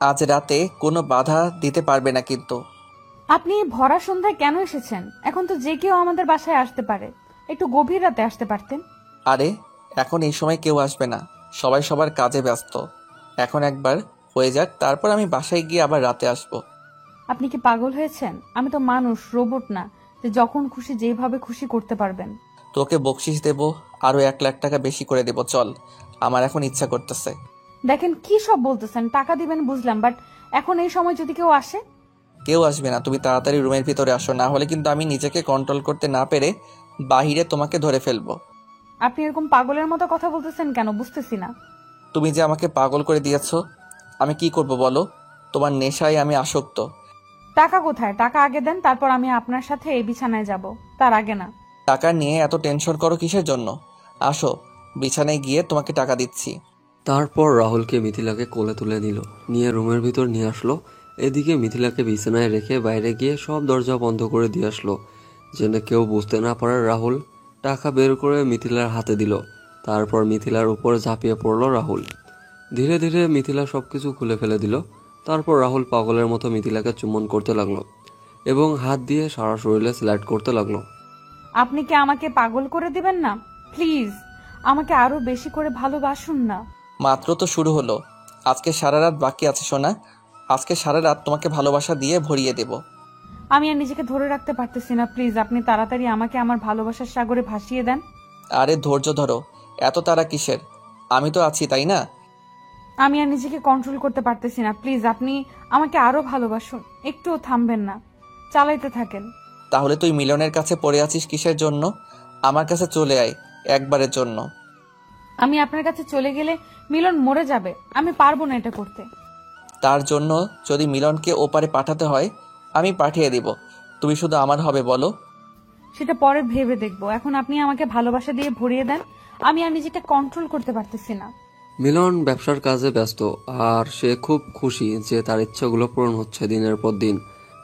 আজ রাতে কোনো বাধা দিতে পারবে না কিন্তু। আপনি ভরা সন্ধ্যায় কেন এসেছেন? এখন তো যে কেউ আমাদের বাসায় আসতে পারে। একটু গভীর রাতে আসতে পারতেন। আরে এখন এই সময় কেউ আসবে না, সবাই সবার কাজে ব্যস্ত। এখন একবার হয়ে যাক, তারপর আমি বাসায় গিয়ে আবার রাতে আসবো। আপনি কি পাগল হয়েছেন? আমি তো মানুষ, রোবট না যে যখন খুশি যেভাবে খুশি করতে পারবেন। তোকে বকশিস দেবো, আরো 1 লাখ টাকা বেশি করে দেবো, চল। আমার এখন ইচ্ছা করতেছে। দেখেন কি সব বলতেছেন, টাকা দিবেন বুঝলাম, বাট এখন এই সময় যদি কেউ আসে? কেউ আসবে না, তুমি তাড়াতাড়ি রুমের ভিতরে আসো, না হলে কিন্তু আমি নিজেকে কন্ট্রোল করতে না পেরে বাহিরে তোমাকে ধরে ফেলবো। আপনি এরকম পাগলের মতো কথা বলতেছেন কেন বুঝতেছি না। তুমি যে আমাকে পাগল করে দিয়েছো, আমি কি করব বলো? তোমার নেশায় আমি আসক্ত। টাকা কোথায়? টাকা আগে দেন, তারপর আমি আপনার সাথে এই বিছানায় যাব, তার আগে না। টাকা নিয়ে এত টেনশন করো কিসের জন্য? আসো, বিছানায় গিয়ে তোমাকে টাকা দিচ্ছি। তারপর রাহুলকে মিথিলাকে কোলে তুলে নিল, নিয়ে রুমের ভিতর নিয়ে আসলো। এদিকে মিথিলাকে বিছানায় রেখে বাইরে গিয়ে সব দরজা বন্ধ করে দিয়ে আসলো, যেন কেউ বুঝতে না পারে। রাহুল টাকা বের করে মিথিলার হাতে দিল। তারপর মিথিলার উপর ঝাঁপিয়ে পড়ল রাহুল। ধীরে ধীরে মিথিলা সবকিছু খুলে ফেলে দিল। তারপর রাহুল পাগলের মতো মিথিলাকে চুম্বন করতে লাগলো এবং হাত দিয়ে সারা শরীরে স্লাইড করতে লাগলো। আপনি কি আমাকে পাগল করে দিবেন না? প্লিজ আমাকে আরো বেশি করে ভালোবাসুন না। মাত্র তো শুরু হলো, আজকে সারা রাত বাকি আছে সোনা। আজকে সারা রাত তোমাকে ভালোবাসা দিয়ে ভরিয়ে দেব। আমি আর নিজেকে ধরে রাখতে পারতেছি না, প্লিজ আপনি তাড়াতাড়ি আমাকে আমার ভালোবাসার সাগরে ভাসিয়ে দেন। আরে ধৈর্য ধরো, এত তাড়া কিসের? আমি তো আছি, তাই না? আমি আর নিজেকে কন্ট্রোল করতে পারতেছি না, প্লিজ আপনি আমাকে আরো ভালোবাসুন, একটুও থামবেন না, চালাইতে থাকেন। তাহলে তুই মিলনের কাছে পড়ে আছিস কিসের জন্য? আমার কাছে চলে আয় একবারের জন্য। আমি আপনার কাছে চলে গেলে মিলন মরে যাবে, আমি পারবো না এটা করতে। তার জন্য যদি মিলনকে ওপারে পাঠাতে হয়, আমি পাঠিয়ে দিব। তুমি শুধু আমার হবে বলো। সেটা পরে ভেবে দেখবো, এখন আপনি আমাকে ভালোবাসা দিয়ে ভরিয়ে দেন, আমি আর নিজেকে কন্ট্রোল করতে পারতেছি না। মিলন ব্যবসার কাজে ব্যস্ত, আর সে খুব খুশি যে তার ইচ্ছাগুলো পূরণ হচ্ছে দিনের পর দিন।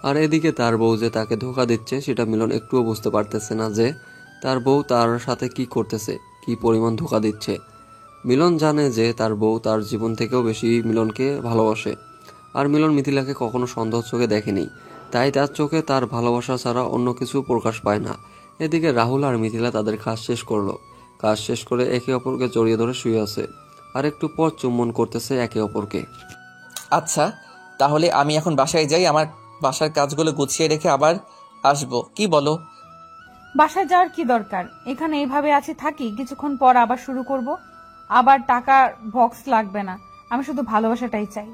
আর এদিকে তার বউ যে তাকে ধোকা দিচ্ছে সেটা মিলন একটুও বুঝতে পারতেছে না, যে তার বউ তার সাথে কি করতেছে, কি পরিমাণ ধোকা দিচ্ছে। মিলন জানে যে তার বউ তার জীবন থেকেও বেশি মিলনকে ভালোবাসে। আর মিলন মিথিলাকে কখনো সন্দেহ চোখে দেখেনি, তাই তার চোখে তার ভালোবাসা ছাড়া অন্য কিছু প্রকাশ পায় না। এদিকে রাহুল আর মিথিলা তাদের কাজ শেষ করলো। কাজ শেষ করে একে অপরকে জড়িয়ে ধরে শুয়ে আছে, আর একটু পর চুম্বন করতেছে একে অপরকে। আচ্ছা, তাহলে আমি এখন বাসায় যাই, আমার বাসার কাজগুলো গুছিয়ে রেখে আবার আসবো, কি বলো? বাসায় যাওয়ার কি দরকার, এখানে এইভাবে আছি, থাকি, কিছুক্ষণ পর আবার শুরু করব। আবার টাকার বক্স লাগবে না, আমি শুধু ভালোবাসাটাই চাই।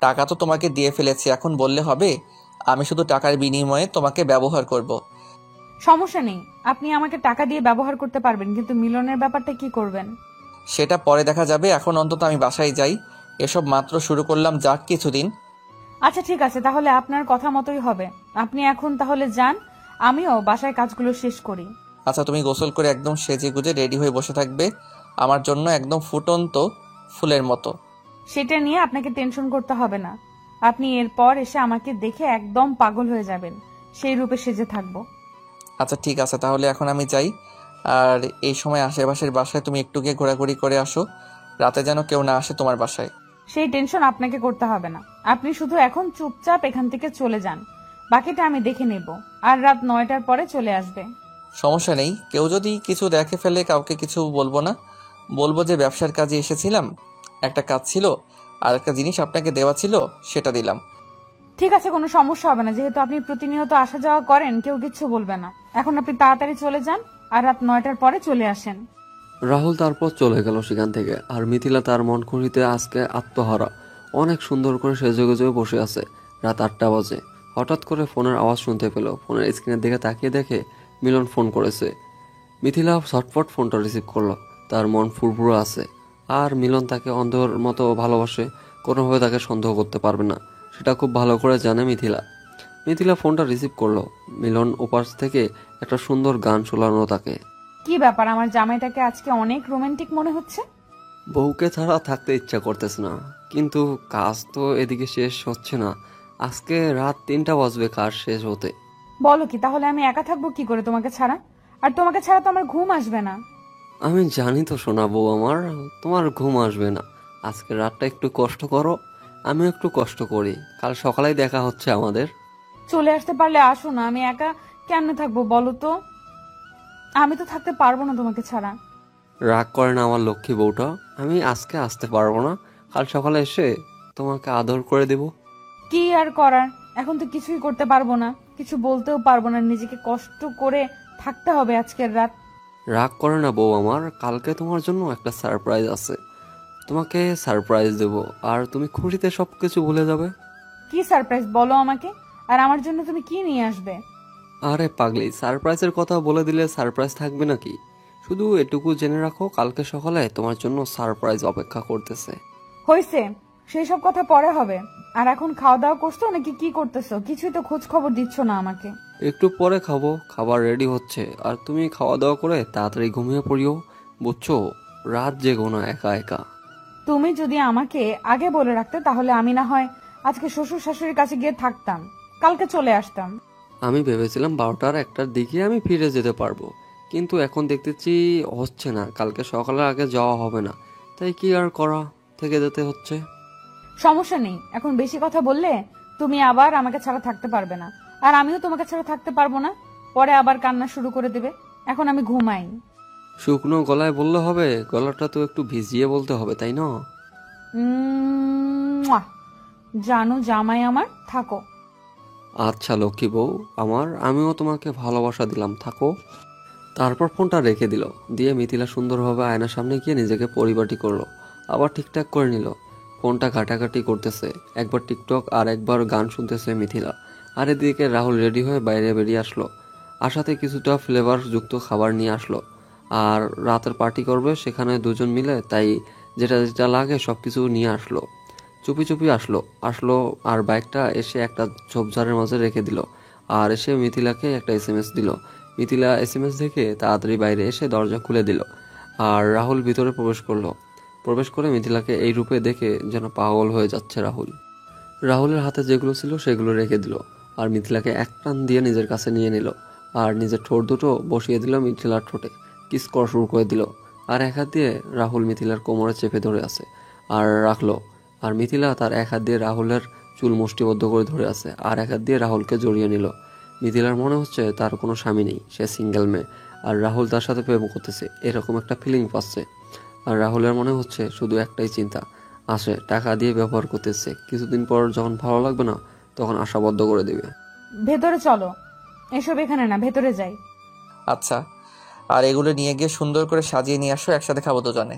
টাকা তো তোমাকে দিয়ে ফেলেছি, এখন বললে হবে? আমি শুধু টাকার বিনিময়ে তোমাকে ব্যবহার করব। সমস্যা নেই, আপনি আমাকে টাকা দিয়ে ব্যবহার করতে পারবেন, কিন্তু মিলনের ব্যাপারটা কি করবেন? সেটা পরে দেখা যাবে, এখন অন্তত আমি বাসায় যাই। এসব মাত্র শুরু করলাম, যাক কিছুদিন। আচ্ছা ঠিক আছে, তাহলে আপনার কথা মতোই হবে। আপনি এখন তাহলে যান, আমিও বাসায় কাজগুলো শেষ করি। আচ্ছা, তুমি গোসল করে একদম সেজে গুজে রেডি হয়ে বসে থাকবে আমার জন্য, একদম ফুটন্ত ফুলের মতো। সেটা নিয়ে আপনাকে টেনশন করতে হবে না, আপনি এরপর এসে আমাকে দেখে একদম পাগল হয়ে যাবেন, সেই রূপে সেজে থাকবো। আচ্ছা ঠিক আছে, তাহলে এখন আমি যাই। আর এই সময় আশেপাশের বাসায় তুমি একটু গিয়ে ঘোরাঘুরি করে আসো, রাতে যেন কেউ না আসে তোমার বাসায়। সেই টেনশন আপনাকে করতে হবে না, আপনি শুধু এখন চুপচাপ এখান থেকে চলে যান, বাকিটা আমি দেখে নেব। আর রাত 9টার পরে চলে আসবে। সমস্যা নেই, কেউ যদি কিছু দেখে ফেলে কাউকে কিছু বলবো না, বলবো যে ব্যবসার কাজে এসেছিলাম, একটা কাজ ছিল, আর একটা জিনিস আপনাকে দেওয়া ছিল, সেটা দিলাম। ঠিক আছে, কোনো সমস্যা হবে না, যেহেতু আপনি প্রতিনিয়ত আসা যাওয়া করেন, কেউ কিচ্ছু বলবে না। এখন আপনি তাড়াতাড়ি চলে যান, আর রাত 9টার পরে চলে আসেন। রাহুল তারপর চলে গেল সেখান থেকে। আর মিথিলা তার মন খুঁড়িতে আজকে আত্মহারা, অনেক সুন্দর করে সেজে গুজে বসে আছে। রাত 8টা বাজে। হঠাৎ করে ফোনের আওয়াজ শুনতে পেল। ফোনের স্ক্রিনের দিকে তাকিয়ে দেখে মিলন ফোন করেছে। মিথিলা ঝটফট ফোনটা রিসিভ করলো। তার মন ফুরফুরে আছে, আর মিলন তাকে অন্ধের মতো ভালোবাসে, কোনোভাবে তাকে সন্দেহ করতে পারবে না, সেটা খুব ভালো করে জানে মিথিলা। মিথিলা ফোনটা রিসিভ করলো। মিলন ওপাশ থেকে একটা সুন্দর গান শোনালো তাকে। কি ব্যাপার, আমার জামাইটাকে আজকে অনেক রোমান্টিক মনে হচ্ছে। বউকে ছাড়া থাকতে ইচ্ছা করতেছে না, কিন্তু কাজ তো এদিকে শেষ হচ্ছে না। আজকে রাত 3টা বাজবে কাজ শেষ হতে। বলো কি, তাহলে আমি একা থাকবো কি করে তোমাকে ছাড়া? আর তোমাকে ছাড়া তো আমার ঘুম আসবে না। আমি জানি তো শোনা বউ আমার, তোমার ঘুম আসবে না। আজকে রাতটা একটু কষ্ট করো, আমিও একটু কষ্ট করি, কাল সকালেই দেখা হচ্ছে আমাদের। চলে আসতে পারলে আসো না, আমি একা কেমনে থাকবো বলো তো? আমি তো থাকতে পারবো না তোমাকে ছাড়া। রাগ করে না আমার লক্ষ্মী বউটা, আমি আজকে আসতে পারবো না, কাল সকালে এসে তোমাকে আদর করে দেব। কি আর করার, এখন তো কিছুই করতে পারবো না, কিছু বলতেও পারবো না, নিজেকে কষ্ট করে থাকতে হবে আজকের রাত। রাগ করে না বউ আমার, কালকে তোমার জন্য একটা সারপ্রাইজ আছে, তোমাকে সারপ্রাইজ দেব, আর তুমি খুশিতে সবকিছু ভুলে যাবে। কি সারপ্রাইজ বলো আমাকে, আর আমার জন্য তুমি কি নিয়ে আসবে? আরে পাগলি, সারপ্রাইজের কথা বলে দিলে সারপ্রাইজ থাকবে নাকি? শুধু এটুকু জেনে রাখো, কালকে সকালে তোমার জন্য সারপ্রাইজ অপেক্ষা করতেছে। হয়েছে, সেই সব কথা পরে হবে। আর এখন খাওয়া দাওয়া করছো নাকি কি করতেছো? কিছুই তো খোঁজ খবর দিচ্ছ না আমাকে। একটু পরে খাবো, খাবার রেডি হচ্ছে, আর তুমি খাওয়া দাওয়া করে তাড়াতাড়ি ঘুমিয়ে পড়িও, বুঝছো? রাত জেগো না একা একা। তুমি যদি আমাকে আগে বলে রাখতে তাহলে আমি না হয় আজকে শ্বশুর শাশুড়ির কাছে গিয়ে থাকতাম, কালকে চলে আসতাম। আমি ভেবেছিলাম 12টার 1টার দিকে আমি ফিরে যেতে পারবো, কিন্তু এখন দেখতেছি হচ্ছে না, কালকে সকালের আগে যাওয়া হবে না, তাই কি আর করা, থেকে যেতে হচ্ছে। সমস্যা নেই, এখন বেশি কথা বললে তুমি আবার আমাকে ছাড়া থাকতে পারবে না, আর আমিও তোমাকে ছাড়া থাকতে পারবো না, পরে আবার কান্না শুরু করে দেবে। এখন আমি ঘুমাই। শুকনো গলায় বললে হবে? গলাটা তো একটু ভিজিয়ে বলতে হবে, তাই না? মুয়া। জানো জামাই আমার, থাকো। আচ্ছা লক্ষ্মী বউ আমার, আমিও তোমাকে ভালোবাসা দিলাম, থাকো। তারপর ফোনটা রেখে দিল, দিয়ে মিথিলা সুন্দরভাবে আয়নার সামনে গিয়ে নিজেকে পরিপাটি করলো, আবার ঠিকঠাক করে নিল। ফোনটা ঘাটাঘাটি করতেছে, একবার টিকটক আর একবার গান শুনতেছে মিথিলা। আর এদিকে রাহুল রেডি হয়ে বাইরে বেরিয়ে আসলো, আসাতে কিছুটা ফ্লেভার যুক্ত খাবার নিয়ে আসলো। আর রাতের পার্টি করবে সেখানে দুজন মিলে, তাই যেটা যেটা লাগে সবকিছু নিয়ে আসলো। চুপি চুপি আসলো আসলো আর বাইকটা এসে একটা ঝোপঝাড়ের মাঝে রেখে দিল। আর এসে মিথিলাকে একটা এসএমএস দিল। মিথিলা এসএমএস দেখে তাড়াতাড়ি বাইরে এসে দরজা খুলে দিল। আর রাহুল ভিতরে প্রবেশ করলো। প্রবেশ করে মিথিলাকে এই রূপে দেখে যেন পাগল হয়ে যাচ্ছে রাহুল। রাহুলের হাতে যেগুলো ছিল সেগুলো রেখে দিল, আর মিথিলাকে এক টান দিয়ে নিজের কাছে নিয়ে নিল, আর নিজের ঠোঁট দুটো বসিয়ে দিল মিথিলার ঠোঁটে, কিস করা শুরু করে দিল। আর এক হাত দিয়ে রাহুল মিথিলার কোমরে চেপে ধরে আছে আর রাখলো। আর মিথিলা তার এক হাত দিয়ে রাহুলের চুল মুষ্টিবদ্ধ করে ধরে আছে, আর এক হাত দিয়ে রাহুলকে জড়িয়ে নিল। মিথিলার মনে হচ্ছে তার কোনো স্বামী নেই, সে সিঙ্গেল মেয়ে, আর রাহুল তার সাথে প্রেম করতেছে, এরকম একটা ফিলিং পাচ্ছে। আর রাহুলের মনে হচ্ছে শুধু একটাই চিন্তা, আসে টাকা দিয়ে ব্যবহার করতেছে, কিছুদিন পর যখন ভালো লাগবে না তখন আশাবদ্ধ করে দেবে। ভেতরে চলো, এসব এখানে না, ভেতরে যাই। আচ্ছা, আর এগুলো নিয়ে গিয়ে সুন্দর করে সাজিয়ে নিয়ে আসো, একসাথে খাবো দুজনে।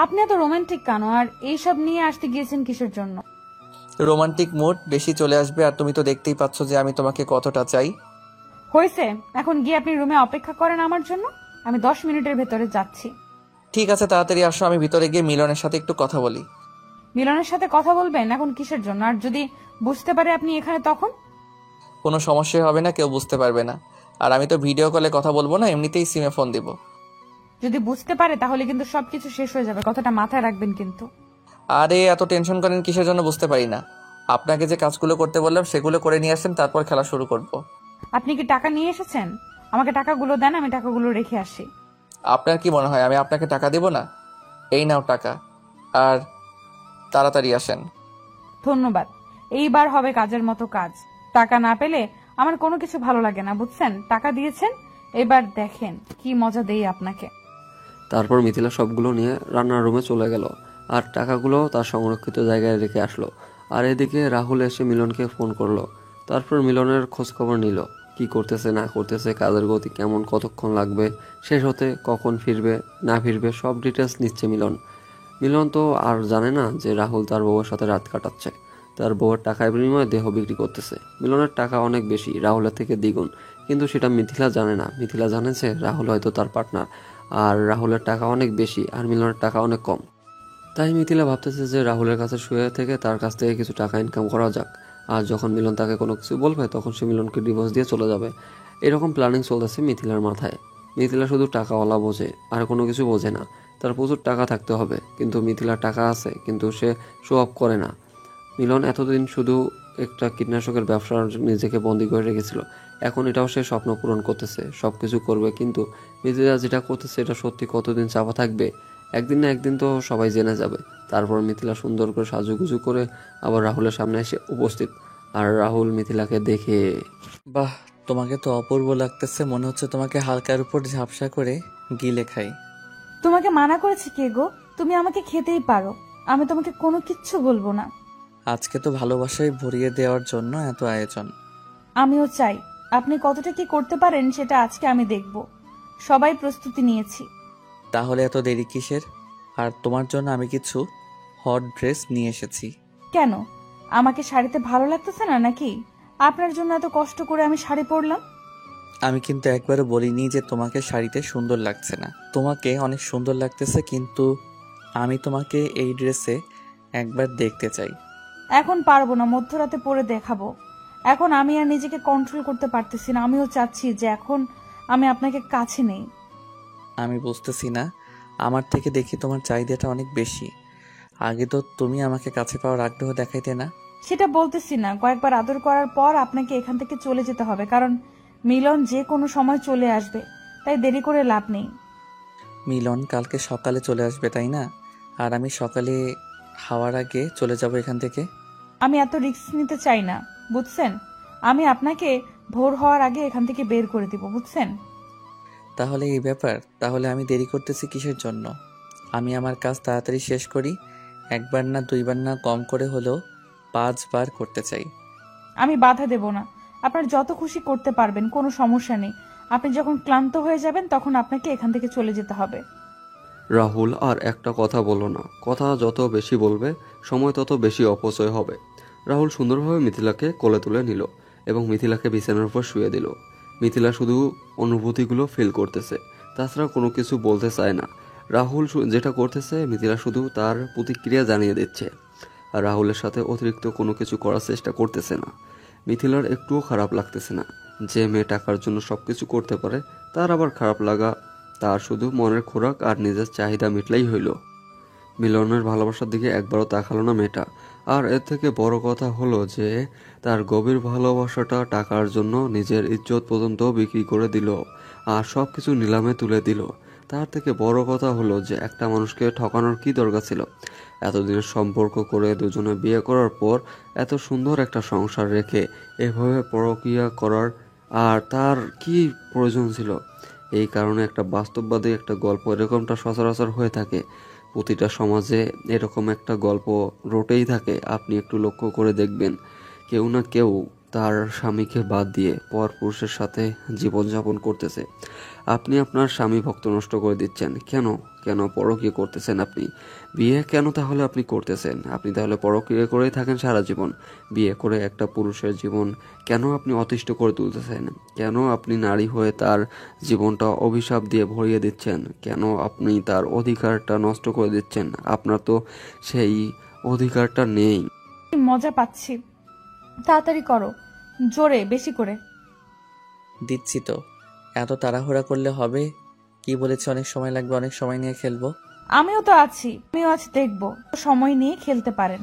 আপনি এত রোমান্টিক কেন, আর এইসব নিয়ে আসতে গিয়েছেন কিসের জন্য? রোমান্টিক মুড বেশি চলে আসবে, আর তুমি তো দেখতেই পাচ্ছ যে আমি তোমাকে কতটা চাই। হয়েছে, এখন গিয়ে আপনি রুমে অপেক্ষা করেন আমার জন্য, আমি 10 মিনিটের ভেতরে যাচ্ছি। ঠিক আছে, তাড়াতাড়ি আসো, আমি ভিতরে গিয়ে মিলনের সাথে একটু কথা বলি। মিলনের সাথে কথা বলবেন এখন কিসের জন্য? আর যদি বুঝতে পারে আপনি এখানে, তখন? কোনো সমস্যা হবে না, কেউ বুঝতে পারবে না। আর আমি তো ভিডিও কলে কথা বলবো না, এমনিতেই সিমে ফোন দিব। যদি বুঝতে পারে তাহলে কিন্তু সবকিছু শেষ হয়ে যাবে, কথাটা মাথায় রাখবেন কিন্তু। আরে এত টেনশন করেন কিসের জন্য বুঝতে পারি না। আপনাকে যে কাজগুলো করতে বললাম সেগুলো করে নিয়ে আসেন, তারপর খেলা শুরু করব। আপনি কি টাকা নিয়ে এসেছেন? আমাকে টাকাগুলো দেন, আমি টাকাগুলো রেখে আসি। আপনার কি মনে হয় আমি আপনাকে টাকা দিব না? এই নাও টাকা, আর তাড়াতাড়ি আসেন। ধন্যবাদ, এইবার হবে কাজের মতো কাজ। টাকা না পেলে আমার কোনো কিছু ভালো লাগে না, বুঝছেন? টাকা দিয়েছেন, এবার দেখেন কি মজা দেই আপনাকে। তারপর মিথিলা সবগুলো নিয়ে রান্নার রুমে চলে গেল, আর টাকাগুলো তার সংরক্ষিত জায়গায় রেখে আসলো। আর এদিকে রাহুল এসে মিলনকে ফোন করলো। তারপর মিলনের খোঁজ খবর নিল, কি করতেছে না করতেছে, কাজের গতি কেমন, কতক্ষণ লাগবে শেষ হতে, কখন ফিরবে না ফিরবে, সব ডিটেলস নিচ্ছে মিলন। মিলন তো আর জানে না যে রাহুল তার বউয়ের সাথে রাত কাটাচ্ছে, তার বউয়ের টাকার বিনিময়ে দেহ বিক্রি করতেছে। মিলনের টাকা অনেক বেশি, রাহুলের থেকে দ্বিগুণ, কিন্তু সেটা মিথিলা জানে না। মিথিলা জানে যে রাহুল হয়তো তার পার্টনার, আর রাহুলের টাকা অনেক বেশি আর মিলনের টাকা অনেক কম। তাই মিথিলা ভাবতেছে যে রাহুলের কাছে শুয়ে থেকে তার কাছ থেকে কিছু টাকা ইনকাম করা যাক, আর যখন মিলন তাকে কোনো কিছু বলবে তখন সে মিলনকে ডিভোর্স দিয়ে চলে যাবে। এরকম প্ল্যানিং চলতেছে মিথিলার মাথায়। মিথিলা শুধু টাকাওয়ালা বোঝে, আর কোনো কিছু বোঝে না। তার প্রচুর টাকা থাকতে হবে, কিন্তু মিথিলার টাকা আছে কিন্তু সে শো অফ করে না। মিলন এতদিন শুধু একটা কীটনাশকের ব্যবসার নিজেকে বন্দী করে রেখেছিল, এখন এটাও সে স্বপ্ন পূরণ করতেছে, সবকিছু করবে, কিন্তু মিথিলা যেটা করতেছে এটা সত্যি কতদিন চাপা থাকবে? একদিন না একদিন তো সবাই জেনে যাবে, তারপর মিথিলা সুন্দর করে সাজুগুজু করে আবার রাহুলের সামনে এসে উপস্থিত। আর রাহুল মিথিলাকে দেখে, বাহ, তোমাকে তো অপূর্ব লাগতেছে, মনে হচ্ছে তোমাকে হালকার উপর ঝাপসা করে গিলে খাই। তোমাকে মানা করেছি কে গো? তুমি আমাকে খেতেই পারো, আমি তোমাকে কোনো কিচ্ছু বলবো না। আজকে তো ভালোবাসায় ভরিয়ে দেওয়ার জন্য এত আয়োজন। আমিও চাই আপনি কতটা কি করতে পারেন সেটা আজকে আমি দেখব। সবাই প্রস্তুতি নিয়েছি। তাহলে এত দেরি কিসের? আর তোমার জন্য আমি কিছু হট ড্রেস নিয়ে এসেছি। কেন, আমাকে শাড়িতে ভালো লাগতেছে না নাকি? আপনার জন্য এত কষ্ট করে আমি শাড়ি পরলাম। আমি কিন্তু একবারও বলিনি যে তোমাকে শাড়িতে সুন্দর লাগছে না। তোমাকে অনেক সুন্দর লাগতেছে, কিন্তু আমি তোমাকে এই ড্রেসে একবার দেখতে চাই। এখন পারবো না, মধ্যরাতে পরে দেখাবো। এখন আমি আর নিজেকে কন্ট্রোল করতে পারতেছি না। আমিও চাচ্ছি যে এখন আমি আপনাকে কাছে নেই। আমি বুঝতেছি না, আমার থেকে দেখি তোমার চাহিদাটা অনেক বেশি। আগে তো তুমি আমাকে কাছে পাওয়ার আগ্রহ দেখাইতে না। সেটা বলতেছি না, কয়েকবার আদর করার পর আপনাকে এখান থেকে চলে যেতে হবে, কারণ মিলন যে কোনো সময় চলে আসবে, তাই দেরি করে লাভ নেই। মিলন কালকে সকালে চলে আসবে, তাই না? আর আমি সকালে হাওয়ার আগে চলে যাব এখান থেকে। আমি এত রিস্ক নিতে চাই না, বুঝছেন? আমি আপনাকে ভোর হওয়ার আগে এখান থেকে বের করে দিব, বুঝছেন? তাহলে এই ব্যাপার, তাহলে আমি দেরি করতেছি কিসের জন্য? আমি আমার কাজ তাড়াতাড়ি শেষ করি। একবার না দুইবার না, কম করে হলেও 5 বার করতে চাই। আমি বাধা দেব না, আপনার যত খুশি করতে পারবেন, কোনো সমস্যা নেই। আপনি যখন ক্লান্ত হয়ে যাবেন তখন আপনাকে এখান থেকে চলে যেতে হবে। রাহুল আর একটা কথা বলল না। কথা যত বেশি বলবে সময় তত বেশি অপচয় হবে। রাহুল সুন্দরভাবে মিথিলাকে কোলে তুলে নিল এবং মিথিলাকে বিছানার উপর শুয়ে দিল। মিথিলা শুধু অনুভূতিগুলো ফিল করতেছে, তাছাড়া কোনো কিছু বলতে চায় না। রাহুল যেটা করতেছে মিথিলা শুধু তার প্রতিক্রিয়া জানিয়ে দিচ্ছে, আর রাহুলের সাথে অতিরিক্ত কোনো কিছু করার চেষ্টা করতেছে না। মিথিলার একটুও খারাপ লাগতেছে না। যে মেয়ে টাকার জন্য সবকিছু করতে পারে তার আবার খারাপ লাগা? তার শুধু মনের খোরাক আর নিজের চাহিদা মিটলেই হইল। মিলনের ভালোবাসার দিকে একবারও তাকালো না মেয়েটা। আর এর থেকে বড় কথা হলো যে তার গভীর ভালোবাসাটা টাকার জন্য নিজের ইজ্জত পর্যন্ত বিক্রি করে দিল আর সব কিছু নিলামে তুলে দিল। তার থেকে বড় কথা হলো যে একটা মানুষকে ঠকানোর কি দরকার ছিল? এতদিনের সম্পর্ক করে দুজনে বিয়ে করার পর এত সুন্দর একটা সংসার রেখে এভাবে পরকীয়া করার আর তার কি প্রয়োজন ছিল? এই কারণে একটা বাস্তববাদী একটা গল্প এরকমটা সচরাচর হয়ে থাকে। প্রতিটা সমাজে এরকম একটা গল্প রটেই থাকে। আপনি একটু লক্ষ্য করে দেখবেন, কেউ না কেউ তার স্বামীকে বাদ দিয়ে পর পুরুষের সাথে জীবনযাপন করতেছে। আপনি আপনার স্বামী ভক্ত নষ্ট করে দিচ্ছেন কেন? কেন পরকীয়া করতেছেন আপনি? বিয়ে কেন তাহলে আপনি করতেছেন? আপনি তাহলে পরকীয়া করেই থাকেন সারা জীবন। বিয়ে করে একটা পুরুষের জীবন কেন আপনি অতিষ্ঠ করে তুলতেছেন? কেন আপনি নারী হয়ে তার জীবনটা অভিশাপ দিয়ে ভরিয়ে দিচ্ছেন? কেন আপনি তার অধিকারটা নষ্ট করে দিচ্ছেন? আপনার তো সেই অধিকারটা নেই। মজা পাচ্ছি, তাড়াতাড়ি করো, জোরে, বেশি করে। দিচ্ছি তো, এত তাড়াহুড়া করলে হবে? কি বলেছি অনেক সময় লাগবে, অনেক সময় নিয়ে খেলবো। আমিও তো আছি, আমিও আজ দেখবো, সময় নিয়ে খেলতে পারেন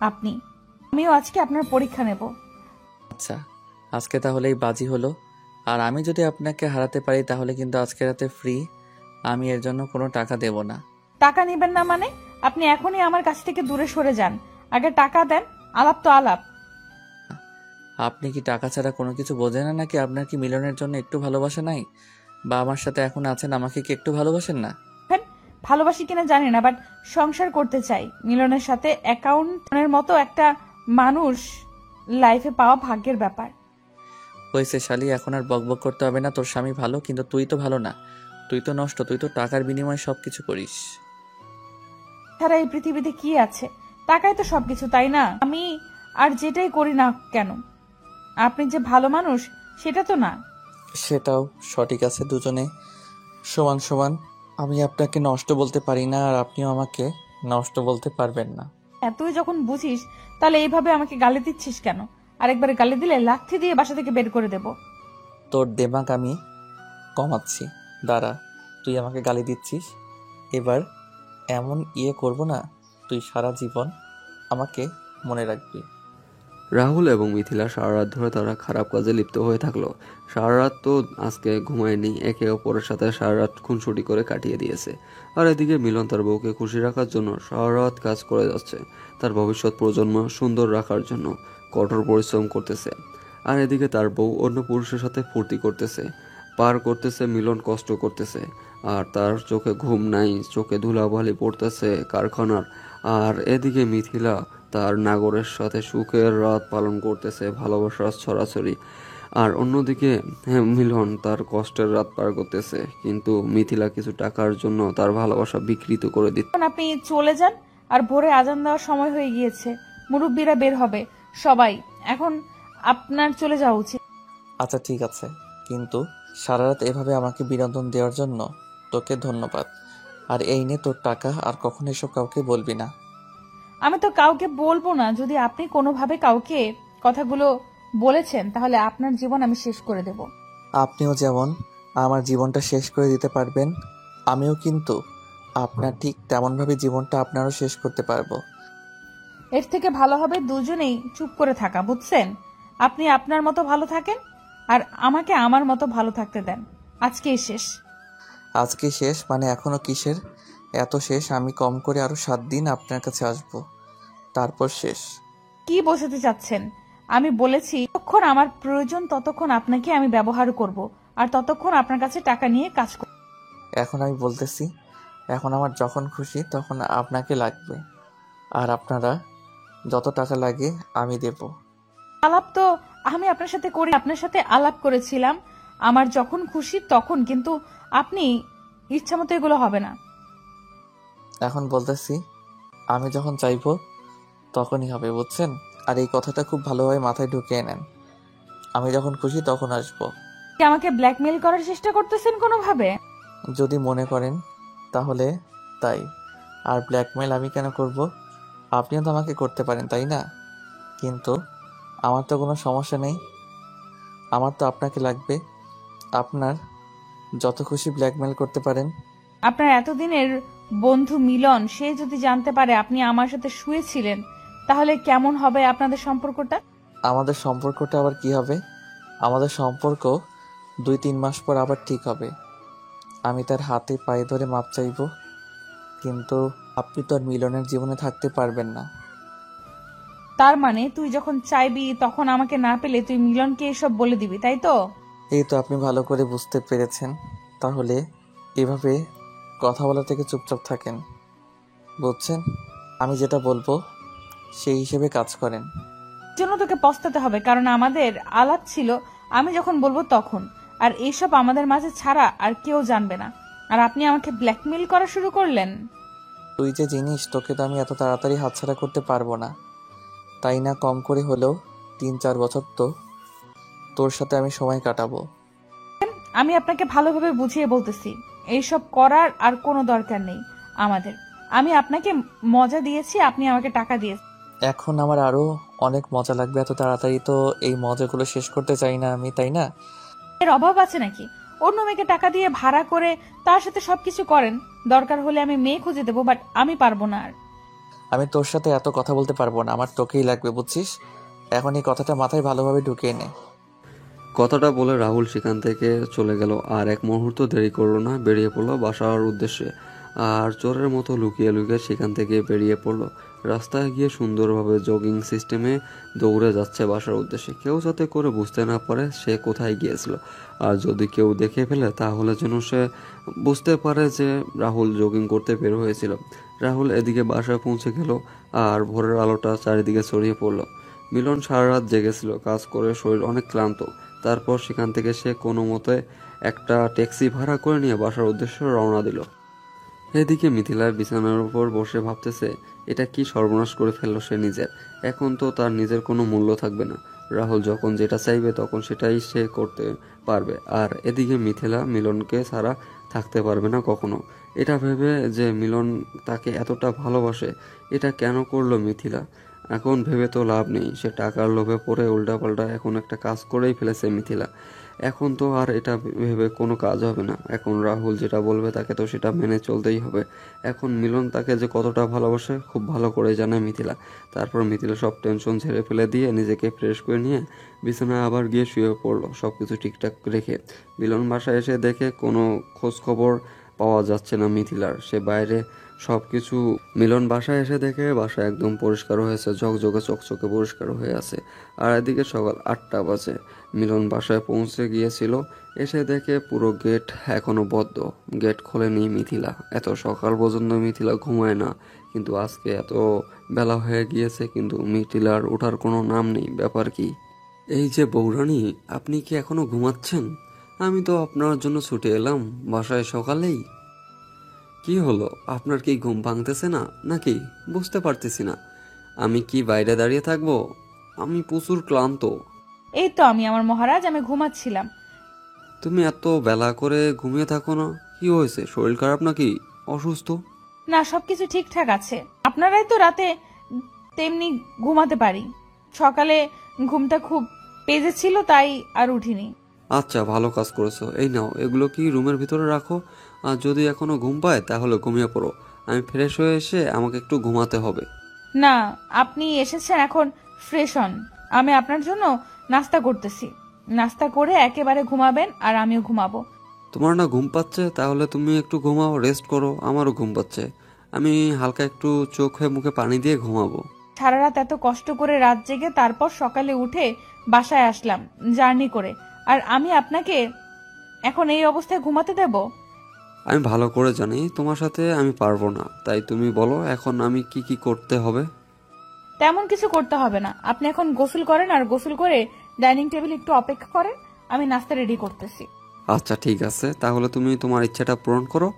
আপনি। আমিও আজকে আপনার পরীক্ষা নেব। আচ্ছা, আজকে তাহলে এই বাজি হলো। আর আমি যদি আপনাকে হারাতে পারি তাহলে কিন্তু আজকে রাতে ফ্রি। আমি এর জন্য কোনো টাকা দেব না। টাকা নেবেন না মানে? আপনি এখনই আমার কাছ থেকে দূরে সরে যান। আগে টাকা দেন, আলাপ তো আলাপ। আপনি কি টাকা ছাড়া কোনো কিছু বোঝেন না নাকি? আপনার কি মিলনের জন্য একটু ভালোবাসা নাই? বা আমার সাথে এখন আছেন, আমাকে কি একটু ভালোবাসেন না? হ্যাঁ, ভালোবাসি কিনা জানি না, বাট সংসার করতে চাই মিলনের সাথে। অ্যাকাউন্টের মতো একটা মানুষ লাইফে পাওয়া ভাগ্যের ব্যাপার। হয়েছে শালি, এখন আর বকবক করতে হবে না। তোর স্বামী ভালো, কিন্তু তুই তো ভালো না। তুই তো নষ্ট, তুই তো টাকার বিনিময়ে সবকিছু করিস। ছাড়া এই পৃথিবীতে কি আছে? টাকাই তো সবকিছু, তাই না? আমি আর যেটাই করি না কেন, আপনি যে ভালো মানুষ সেটা তো না। সেটাও সঠিক আছে, দুজনে সমান সমান। আমি আপনাকে নষ্ট বলতে পারি না, আর আপনিও আমাকে নষ্ট বলতে পারবেন না। তুই যখন বুঝিস তাহলে এইভাবে আমাকে গালি দিচ্ছিস কেন? আরেকবার গালি দিলে লাথি দিয়ে বাসা থেকে বের করে দেব। তোর দেমাগ আমি কমাচ্ছি, দাঁড়া। তুই আমাকে গালি দিচ্ছিস, এবার এমন করব না, তুই সারা জীবন আমাকে মনে রাখবি। রাহুল এবং মিথিলা সারা রাত ধরে তারা খারাপ কাজে লিপ্ত হয়ে থাকলো। সারা রাত তো আজকে ঘুমায়নি, একে অপরের সাথে সারা রাত খুনসুটি করে কাটিয়ে দিয়েছে। আর এদিকে মিলন তার বউকে খুশি রাখার জন্য সারা রাত কাজ করে যাচ্ছে, তার ভবিষ্যৎ প্রজন্ম সুন্দর রাখার জন্য কঠোর পরিশ্রম করতেছে। আর এদিকে তার বউ অন্য পুরুষের সাথে ফুর্তি করতেছে, পার করতেছে, মিলন কষ্ট করতেছে। আর তার চোখে ঘুম নাই, চোখে ধুলাবালি পড়তেছে কারখানার। আর এদিকে মিথিলা তার নাগরের সাথে সুখের রাত পালন করতেছে, ভালোবাসার ছড়াছড়ি। আর অন্যদিকে মিলন তার কষ্টের রাত পার করতেছে, কিন্তু মিথিলা কিছু টাকার জন্য তার ভালোবাসা বিকৃত করে দিচ্ছে। এখন আপনি চলে যান, আর ভোরে আজান দেওয়ার সময় হয়ে গিয়েছে, মুরব্বীরা বের হবে সবাই, এখন আপনার চলে যাওয়া উচিত। আচ্ছা ঠিক আছে, কিন্তু সারা রাত এভাবে আমাকে বিনোদন দেওয়ার জন্য তোকে ধন্যবাদ। আর এই নে তোর টাকা, আর কখনো এসব কাউকে বলবি না। আমি তো কাউকে বলবো না। যদি আপনি কোনোভাবে কাউকে কথাগুলো বলেছেন তাহলে আপনার জীবন আমি শেষ করে দেব। আপনিও যেমন আমার জীবনটা শেষ করে দিতে পারবেন, আমিও কিন্তু আপনার ঠিক তেমনভাবে জীবনটা আপনারও শেষ করতে পারবো। এর থেকে ভালো হবে দুজনেই চুপ করে থাকা, বুঝছেন? আপনি আপনার মতো ভালো থাকেন, আর আমাকে আমার মতো ভালো থাকতে দেন। আজকেই শেষ। আজকে শেষ মানে এখনো কিসের এত শেষ? আমি কম করে আরো 7 দিন আপনার কাছে আসবো, তারপর শেষ। কি বোঝাতে চাচ্ছেন? আমি বলেছি যতক্ষণ আমার প্রয়োজন ততক্ষণ আপনাকে আমি ব্যবহার করব, আর ততক্ষণ আপনার কাছে টাকা নিয়ে কাজ করব। এখন আমি বলতেছি, এখন আমার যখন খুশি তখন আপনাকে লাগবে, আর আপনারা যত টাকা লাগে আমি দেব। আলাপ তো আমি আপনার সাথে করি, আপনার সাথে আলাপ করেছিলাম আমার যখন খুশি তখন, কিন্তু আপনি ইচ্ছা মতো এগুলো হবে না। এখন বলতেছি, আমি যখন চাইবো তখনই হবে, বুঝছেন? আর এই কথাটা খুব ভালোভাবে মাথায় ঢুকিয়ে নেন, আমি যখন খুশি তখন আসবো। কি আমাকে ব্ল্যাকমেইল করার চেষ্টা করতেছেন কোনোভাবে? যদি মনে করেন তাহলে তাই। আর ব্ল্যাকমেল আমি কেন করব? আপনিও তো আমাকে করতে পারেন, তাই না? কিন্তু আমার তো কোনো সমস্যা নেই, আমার তো আপনাকে লাগবে। আপনার যত খুশি ব্ল্যাকমেল করতে পারেন। আপনার এতদিনের বন্ধু মিলন, সে যদি জানতে পারে আপনি আমার সাথে শুয়েছিলেন তাহলে কেমন হবে আপনাদের সম্পর্কটা? আমাদের সম্পর্কটা আবার কি হবে? আমাদের সম্পর্ক 2-3 মাস পর আবার ঠিক হবে। আমি তার হাতে পায়ে ধরে মাপ চাইব, কিন্তু আপনি তো আর মিলনের জীবনে থাকতে পারবেন না। তার মানে তুই যখন চাইবি তখন আমাকে না পেলে তুই মিলনকে এসব বলে দিবি, তাই তো? এই তো আপনি ভালো করে বুঝতে পেরেছেন। তাহলে এভাবে কথা বলা থেকে চুপচাপ থাকেন, বুঝছেন? আমি যেটা বলবো সেই হিসেবে কাজ করেন। জন্য তোকে পস্তাতে হবে, কারণ আমাদের আলাপ ছিল আমি যখন বলবো তখন, আর এইসব আমাদের মাঝে ছাড়া আর কেউ জানবে না। আর আপনি আমাকে ব্ল্যাকমেইল করা শুরু করলেন। তুই যে জিনিস, তোকে তো আমি এত তাড়াতাড়ি হাতছাড়া করতে পারবো না, তাই না? কম করে হলেও 3-4 বছর তো তোর সাথে আমি সময় কাটাবো। আমি আপনাকে ভালোভাবে বুঝিয়ে বলতেছি, এইসব করার আর কোনো দরকার নেই আমাদের। আমি আপনাকে মজা দিয়েছি, আপনি আমাকে টাকা দিয়েছেন। এখন আমার আরো অনেক মজা লাগবে, এত তাড়াতাড়ি তো এই মজাগুলো শেষ করতে চাই না আমি, তাই না? এর অভাব আছে নাকি? অন্য মেয়েকে টাকা দিয়ে ভাড়া করে তার সাথে সবকিছু করেন, দরকার হলে আমি মেয়ে খুঁজে দেবো, বাট আমি পারবো না। আর আমি তোর সাথে এত কথা বলতে পারবো না, আমার তোকেই লাগবে, বুঝছিস? এখন এই কথাটা মাথায় ভালোভাবে ঢুকিয়ে নে। কথাটা বলে রাহুল সেখান থেকে চলে গেল, আর এক মুহূর্ত দেরি করলো না, বেরিয়ে পড়লো বাসার উদ্দেশ্যে। আর চোরের মতো লুকিয়ে লুকিয়ে সেখান থেকে বেরিয়ে পড়লো। রাস্তায় গিয়ে সুন্দরভাবে জগিং সিস্টেমে দৌড়ে যাচ্ছে বাসার উদ্দেশ্যে, কেউ যাতে করে বুঝতে না পারে সে কোথায় গিয়েছিল। আর যদি কেউ দেখে ফেলে তাহলে যেন সে বুঝতে পারে যে রাহুল জগিং করতে বের হয়েছিল। রাহুল এদিকে বাসায় পৌঁছে গেল, আর ভোরের আলোটা চারিদিকে ছড়িয়ে পড়লো। মিলন সারা রাত জেগেছিল, কাজ করে শরীর অনেক ক্লান্ত। তারপর সেখান থেকে সে কোনো মতে একটা ট্যাক্সি ভাড়া করে নিয়ে বাসার উদ্দেশ্যে রওনা দিল। এদিকে মিথিলা বিছানার উপর বসে ভাবতেছে, এটা কি সর্বনাশ করে ফেললো সে নিজের। এখন তো তার নিজের কোনো মূল্য থাকবে না, রাহুল যখন যেটা চাইবে তখন সেটাই সে করতে পারবে। আর এদিকে মিথিলা মিলনকে ছাড়া থাকতে পারবে না কখনো। এটা ভেবে যে মিলন তাকে এতটা ভালোবাসে, এটা কেন করলো মিথিলা? এখন ভেবে তো লাভ নেই, সে টাকার লোভে পড়ে উল্টাপাল্টা এখন একটা কাজ করেই ফেলেছে মিথিলা। এখন তো আর এটা ভেবে কোনো কাজ হবে না। এখন রাহুল যেটা বলবে তাকে তো সেটা মেনে চলতেই হবে। এখন মিলন তাকে যে কতটা ভালোবাসে খুব ভালো করে জানে মিথিলা। তারপর মিথিলা সব টেনশন ঝেড়ে ফেলে দিয়ে নিজেকে ফ্রেশ করে নিয়ে বিছানায় আবার গিয়ে শুয়ে পড়লো সব কিছু ঠিকঠাক রেখে। মিলন বাসায় এসে দেখে কোনো খোঁজ খবর পাওয়া যাচ্ছে না মিথিলার। সে বাইরে সব কিছু মিলন বাসায় এসে দেখে বাসা একদম পরিষ্কার হয়েছে, ঝকঝকে চকচকে পরিষ্কার হয়ে আছে। আর এদিকে সকাল 8টা বাজে। মিলন বাসায় পৌঁছে গিয়েছিল। এসে দেখে পুরো গেট এখনো বদ্ধ। গেট খোলেনি মিথিলা। এত সকাল পর্যন্ত মিথিলা ঘুমায় না, কিন্তু আজকে এত বেলা হয়ে গিয়েছে কিন্তু মিথিলার ওঠার কোনো নাম নেই। ব্যাপার কি? এই যে বৌরানী, আপনি কি এখনো ঘুমাচ্ছেন? আমি তো আপনার জন্য ছুটে এলাম বাসায় সকালেই। কি হলো, আপনার কি ঘুম ভাঙতেছে না নাকি? বুঝতে পারতেছি না। আমি কি বাইরে দাঁড়িয়ে থাকবো? আমি প্রচুর ক্লান্ত। এই তো আমি মহারাজ, আমি ঘুমাচ্ছিলাম। তুমি এত বেলা করে ঘুমিয়ে থাকো না? কি হয়েছে, শরীর খারাপ নাকি? অসুস্থ? না, সবকিছু ঠিকঠাক আছে। আপনারাই তো রাতে তেমনি ঘুমাতে পারি। সকালে ঘুমটা খুব পেজে ছিল, তাই আর উঠিনি। আচ্ছা, ভালো কাজ করেছো। এই নাও, এগুলো কি রুমের ভিতরে রাখো। আর যদি এখনো ঘুম পায় তাহলে ঘুমিয়ে পড়ো। আমি ফ্রেশ হয়ে এসে আমাকে একটু ঘুমাতে হবে। না, আপনি এসেছেন, এখন ফ্রেশ হন। আমি আপনার জন্য নাস্তা করতেছি। নাস্তা করে একেবারে ঘুমাবেন আর আমিও ঘুমাবো। তোমার না ঘুম পাচ্ছে? তাহলে তুমি একটু ঘুমাও, রেস্ট করো। আমারও ঘুম পাচ্ছে। আমি হালকা একটু চোখে মুখে পানি দিয়ে ঘুমাবো। সারা রাত এত কষ্ট করে রাত জেগে তারপর সকালে উঠে বাসায় আসলাম জার্নি করে, আর আমি আপনাকে এখন এই অবস্থায় ঘুমাতে দেব? আমি ভালো করে জানি তোমার সাথে আমি পারবো না, তাই তুমি বলো এখন আমি কি কি করতে হবে। তেমন কিছু করতে হবে না। আপনি এখন গোসল করেন, আর গোসল করে ডাইনিং টেবিল একটু অপেক্ষা করেন, আমি নাস্তা রেডি করতেছি। আচ্ছা ঠিক আছে, তাহলে তুমি তোমার ইচ্ছাটা পূরণ করো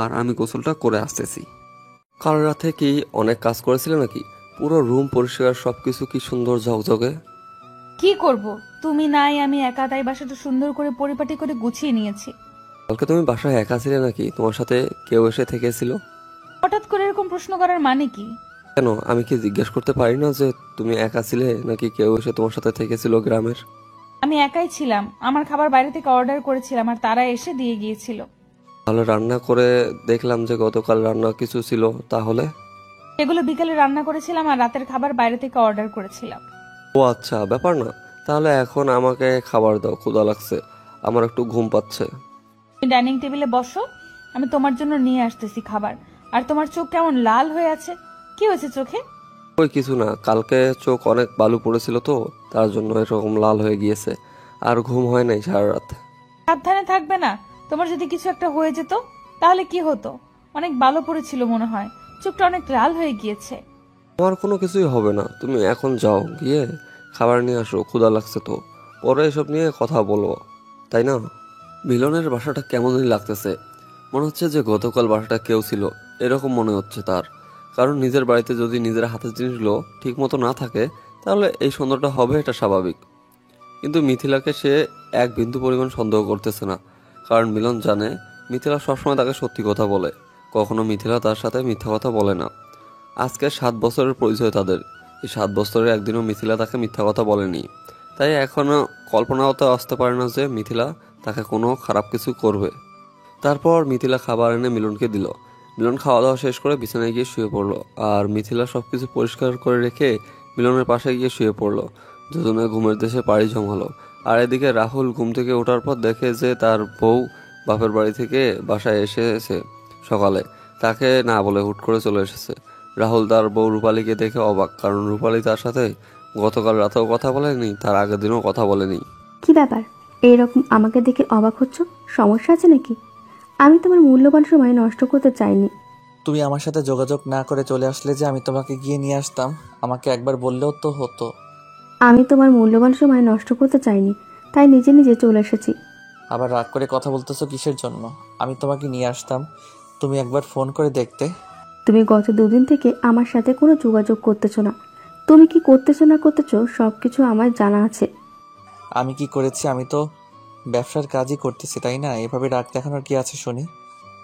আর আমি গোসলটা করে আসতেছি। কাল রাতে কি অনেক কাজ করেছিলে নাকি? পুরো রুম পরিষ্কার, সবকিছু কি সুন্দর ঝকঝকে। কি করব, তুমি নাই, আমি একা, তাই বাসাটা সুন্দর করে পরিপাটি করে গুছিয়ে নিয়েছি। কালকে তুমি বাসায় একা ছিলে নাকি তোমার সাথে কেউ এসে থেকেছিল? হঠাৎ করে এরকম প্রশ্ন করার মানে কি? কেন, আমি কি জিজ্ঞেস করতে পারি না যে তুমি একা ছিলে নাকি কেউ এসে তোমার সাথে থেকেছিল গ্রামের? আমি একাই ছিলাম। আমার খাবার বাইরে থেকে অর্ডার করেছিলাম আর তারা এসে দিয়ে গিয়েছিল। তাহলে রান্না করে দেখলাম যে গতকাল রান্না কিছু ছিল, তাহলে? সেগুলো বিকেলে রান্না করেছিলাম আর রাতের খাবার বাইরে থেকে অর্ডার করেছিলাম। ও আচ্ছা, ব্যাপার না। তাহলে এখন আমাকে খাবার দাও, ক্ষুধা লাগছে, আমার একটু ঘুম পাচ্ছে। তুমি ডাইনিং টেবিলে বসো, আমি তোমার জন্য নিয়ে আসতেছি খাবার। আর তোমার চোখ কেমন লাল হয়ে আছে, কি হয়েছে চোখে? ওই কিছু না, কালকে চোখ অনেক বালু পড়েছিল তো, তার জন্য এরকম লাল হয়ে গিয়েছে। আর ঘুম হয় নাই সারা রাত। সাবধানে থাকবে না? তোমার যদি কিছু একটা হয়ে যেত তাহলে কি হতো? অনেক ভালো পড়েছিল মনে হয়, চোখটা অনেক লাল হয়ে গিয়েছে। আমার কোনো কিছুই হবে না, তুমি এখন যাও, গিয়ে খাবার নিয়ে আসো, ক্ষুধা লাগছে তো। পরে এসব নিয়ে কথা বলবো, তাই না? মিলনের বাসাটা কেমনই লাগতেছে। মনে হচ্ছে যে গতকাল বাসাটা কেউ ছিল, এরকম মনে হচ্ছে তার। কারণ নিজের বাড়িতে যদি নিজের হাতের জিনিসগুলো ঠিক মতো না থাকে তাহলে এই সন্দেহটা হবে, এটা স্বাভাবিক। কিন্তু মিথিলাকে সে এক বিন্দু পরিমাণ সন্দেহ করতেছে না। কারণ মিলন জানে মিথিলা সবসময় তাকে সত্যি কথা বলে, কখনো মিথিলা তার সাথে মিথ্যা কথা বলে না। আজকে 7 বছরের পরিচয় তাদের। এই 7 বছরে একদিনও মিথিলা তাকে মিথ্যা কথা বলেনি। তাই এখনো কল্পনাও তো আসতে পারে না যে মিথিলা তাকে কোনো খারাপ কিছু করবে। তারপর মিথিলা খাবার এনে মিলনকে দিল। মিলন খাওয়া দাওয়া শেষ করে বিছানায় গিয়ে শুয়ে পড়লো। আর মিথিলা সবকিছু পরিষ্কার করে রেখে মিলনের পাশে গিয়ে শুয়ে পড়লো। দুজনে ঘুমের দেশে পাড়ি জমালো। আর এদিকে রাহুল ঘুম থেকে ওঠার পর দেখে যে তার বউ বাপের বাড়ি থেকে বাসায় এসেছে সকালে। তাকে না বলে হুট করে চলে এসেছে। রাহুল তার বউ রূপালীকে দেখে অবাক, কারণ রূপালী তার সাথে গতকাল রাতেও কথা বলেনি, তার আগের দিনও কথা বলেনি। কি ব্যাপার, এইরকম আমাকে দেখে অবাক হচ্ছ? সমস্যা আছে নাকি? আমি তোমার মূল্যবান সময় নষ্ট করতে চাইনি। তুমি আমার সাথে যোগাযোগ না করে চলে আসলে যে আমি তোমাকে গিয়ে নিয়ে আসতাম, আমাকে একবার বললেও তো হতো। আমি তোমার মূল্যবান সময় নষ্ট করতে চাইনি, তাই নিজে নিজে চলে এসেছি। আবার রাগ করে কথা বলতেছো কিসের জন্য? আমি তোমাকে নিয়ে আসতাম, তুমি একবার ফোন করে দেখতে। তুমি গত 2 দিন থেকে আমার সাথে কোনো যোগাযোগ করতেছো না। তুমি কি করতেছো না করতেছো সবকিছু আমার জানা আছে। আমি কি করেছি? আমি তো ব্যবসার কাজই করতেছি, তাই না? এভাবে রাগ দেখানোর কি আছে শুনি?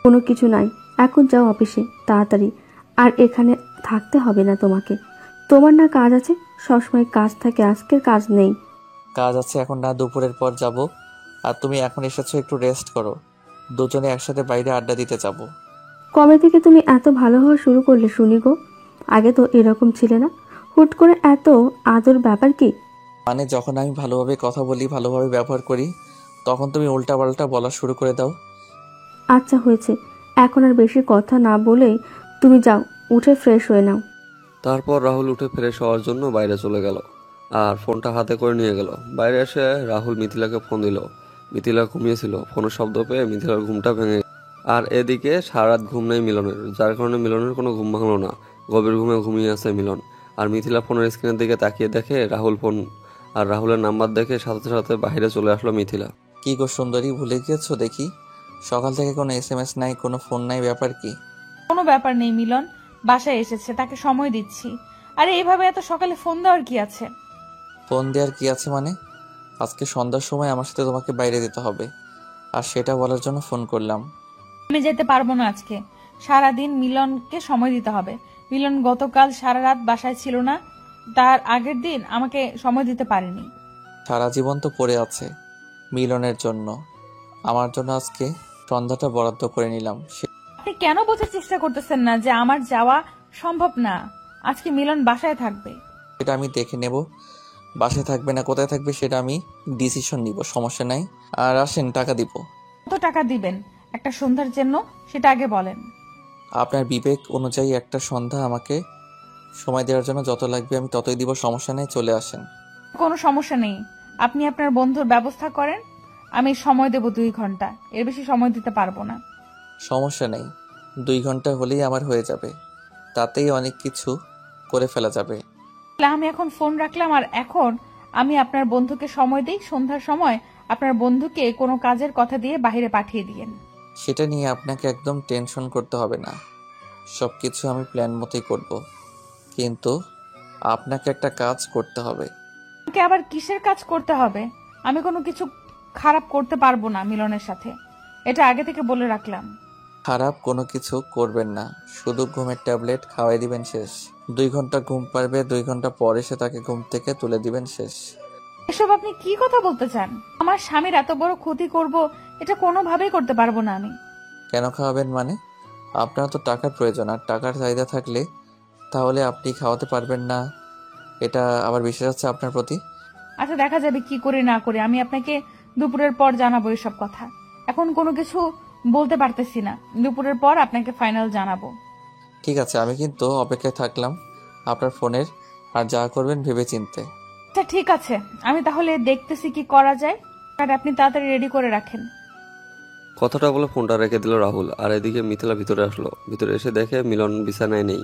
কোনো কিছু নাই, এখন যাও অফিসে তাড়াতাড়ি। আর এখানে থাকতে হবে না তোমাকে। তোমার না কাজ আছে, সবসময় কাজ থাকে, আজকের কাজ নেই। কাজ আছে এখন না, দুপুরের পর যাব। আর তুমি এখন এসেছো, একটু রেস্ট করো। দুজনে একসাথে বাইরে আড্ডা দিতে যাবো। কবে থেকে তুমি এত ভালো হওয়া শুরু করলে শুনি গো? আগে তো এরকম ছিলে না, হুট করে এত আদর, ব্যাপার কি? মানে যখন আমি ভালোভাবে কথা বলি, ভালোভাবে ব্যবহার করি, তখন তুমি উল্টাপাল্টা বলা শুরু করে দাও। আচ্ছা হয়েছে, এখন আর বেশি কথা না বলেই তুমি যাও, উঠে ফ্রেশ হয়ে নাও। তারপর রাহুল উঠে ফ্রেশ হওয়ার জন্য বাইরে চলে গেল আর ফোনটা হাতে করে নিয়ে গেল। বাইরে এসে রাহুল মিথিলাকে ফোন দিল। মিথিলা ঘুমিয়েছিল। ফোনের শব্দ পেয়ে মিথিলার ঘুমটা ভেঙে গেল। আর এদিকে সারা রাত ঘুম নেই মিলনের, যার কারণে মিলনের কোনো ঘুম ভাঙলো না। গভীর ঘুমে ঘুমিয়ে আছে মিলন। আর মিথিলা ফোনের স্ক্রিনের দিকে তাকিয়ে দেখে রাহুল ফোন, আর রাহুলের নাম্বার দেখে সাথে সাথে বাইরে চলে আসলো মিথিলা। কি গো সুন্দরী, ভুলে গিয়েছো দেখি? সকাল থেকে কোনো SMS নাই, কোনো ফোন নাই, ব্যাপার কি? কোনো ব্যাপার নেই, মিলন বাসায় এসেছে, তাকে সময় দিচ্ছি। আরে এইভাবে এত সকালে ফোন দেওয়ার কি আছে? ফোন দেওয়ার কি আছে মানে? আজকে সন্ধ্যার সময় আমার সাথে তোমাকে বাইরে যেতে হবে, আর সেটা বলার জন্য ফোন করলাম। আমি যেতে পারবো না আজকে। সারাদিন মিলনকে সময় দিতে হবে। মিলন গতকাল সারা রাত বাসায় ছিল না, তার আগের দিন আমাকে সময় দিতে পারেনি। সারা জীবন তো পড়ে আছে মিলনের জন্য। আমার জন্য আজকে সন্ধ্যাটা বরাদ্দ করে নিলাম। আপনি কেন বোঝার চেষ্টা করতেছেন না যে আমার যাওয়া সম্ভব না? আজকে মিলন বাসায় থাকবে। সেটা আমি দেখে নেব, বাসায় থাকবে না কোথায় থাকবে সেটা আমি ডিসিশন নিব, সমস্যা নাই। আর আসেন, টাকা দিব। কত টাকা দিবেন একটা সন্ধ্যার জন্য সেটা আগে বলেন। আপনার বিবেক অনুযায়ী একটা সন্ধ্যা আমাকে সময় দেওয়ার জন্য যত লাগবে আমি ততই দিব, সমস্যা নেই, চলে আসেন। কোনো সমস্যা নেই, আপনি আপনার বন্ধুর ব্যবস্থা করেন। আমি সময় দেব 2 ঘন্টা, এর বেশি সময় দিতে পারবো না। সমস্যা নেই, 2 ঘন্টা হলেই আমার হয়ে যাবে, তাতেই অনেক কিছু করে ফেলা যাবে। তাহলে আমি এখন ফোন রাখলাম, আর এখন আমি আপনার বন্ধুকে সময় দিই। সন্ধ্যার সময় আপনার বন্ধুকে কোনো কাজের কথা দিয়ে বাইরে পাঠিয়ে দিয়েন। সেটা নিয়ে আপনাকে একদম টেনশন করতে হবে না, সব কিছু আমি প্ল্যান মতোই করব। কিন্তু আপনাকে একটা কাজ করতে হবে। আমাকে আবার কিসের কাজ করতে হবে? আমি কোনো কিছু খারাপ করতে পারবো না মিলনের সাথে, এটা আগে থেকে বলে রাখলাম। খারাপ কোনো কিছু করবেন না, শুধু ঘুমের ট্যাবলেট খাওয়াই দিবেন, শেষ। 2 ঘন্টা ঘুম পারবে, 2 ঘন্টা পর এসে তাকে ঘুম থেকে তুলে দিবেন, শেষ। এসব আপনি কি কথা বলতে চান? আমার স্বামীর এত বড় ক্ষতি করব, এটা কোনোভাবেই করতে পারবো না আমি। কেন খাওয়াবেন মানে? আপনার তো টাকার প্রয়োজন, আর টাকার চাহিদা থাকলে তাহলে আপনি খাওয়াতে পারবেন না, এটা আবার বিশ্বাস আছে আপনার প্রতি। আচ্ছা দেখা যাবে কি করে না করে, আমি আপনাকে দুপুরের পর জানাবো এসব কথা। এখন কোনো কিছু বলতে পারতেছি না, দুপুরের পর আপনাকে ফাইনাল জানাবো। ঠিক আছে, আমি কিন্তু অপেক্ষায় থাকলাম আপনার ফোনের, আর যা করবেন ভেবে চিনতে। আচ্ছা ঠিক আছে, আমি তাহলে দেখতেছি কি করা যায়, আর আপনি তাড়াতাড়ি রেডি করে রাখেন। কথাটা বলে ফোনটা রেখে দিল রাহুল। আর এদিকে মিথিলা ভিতরে আসলো। ভিতরে এসে দেখে মিলন বিছানায় নেই,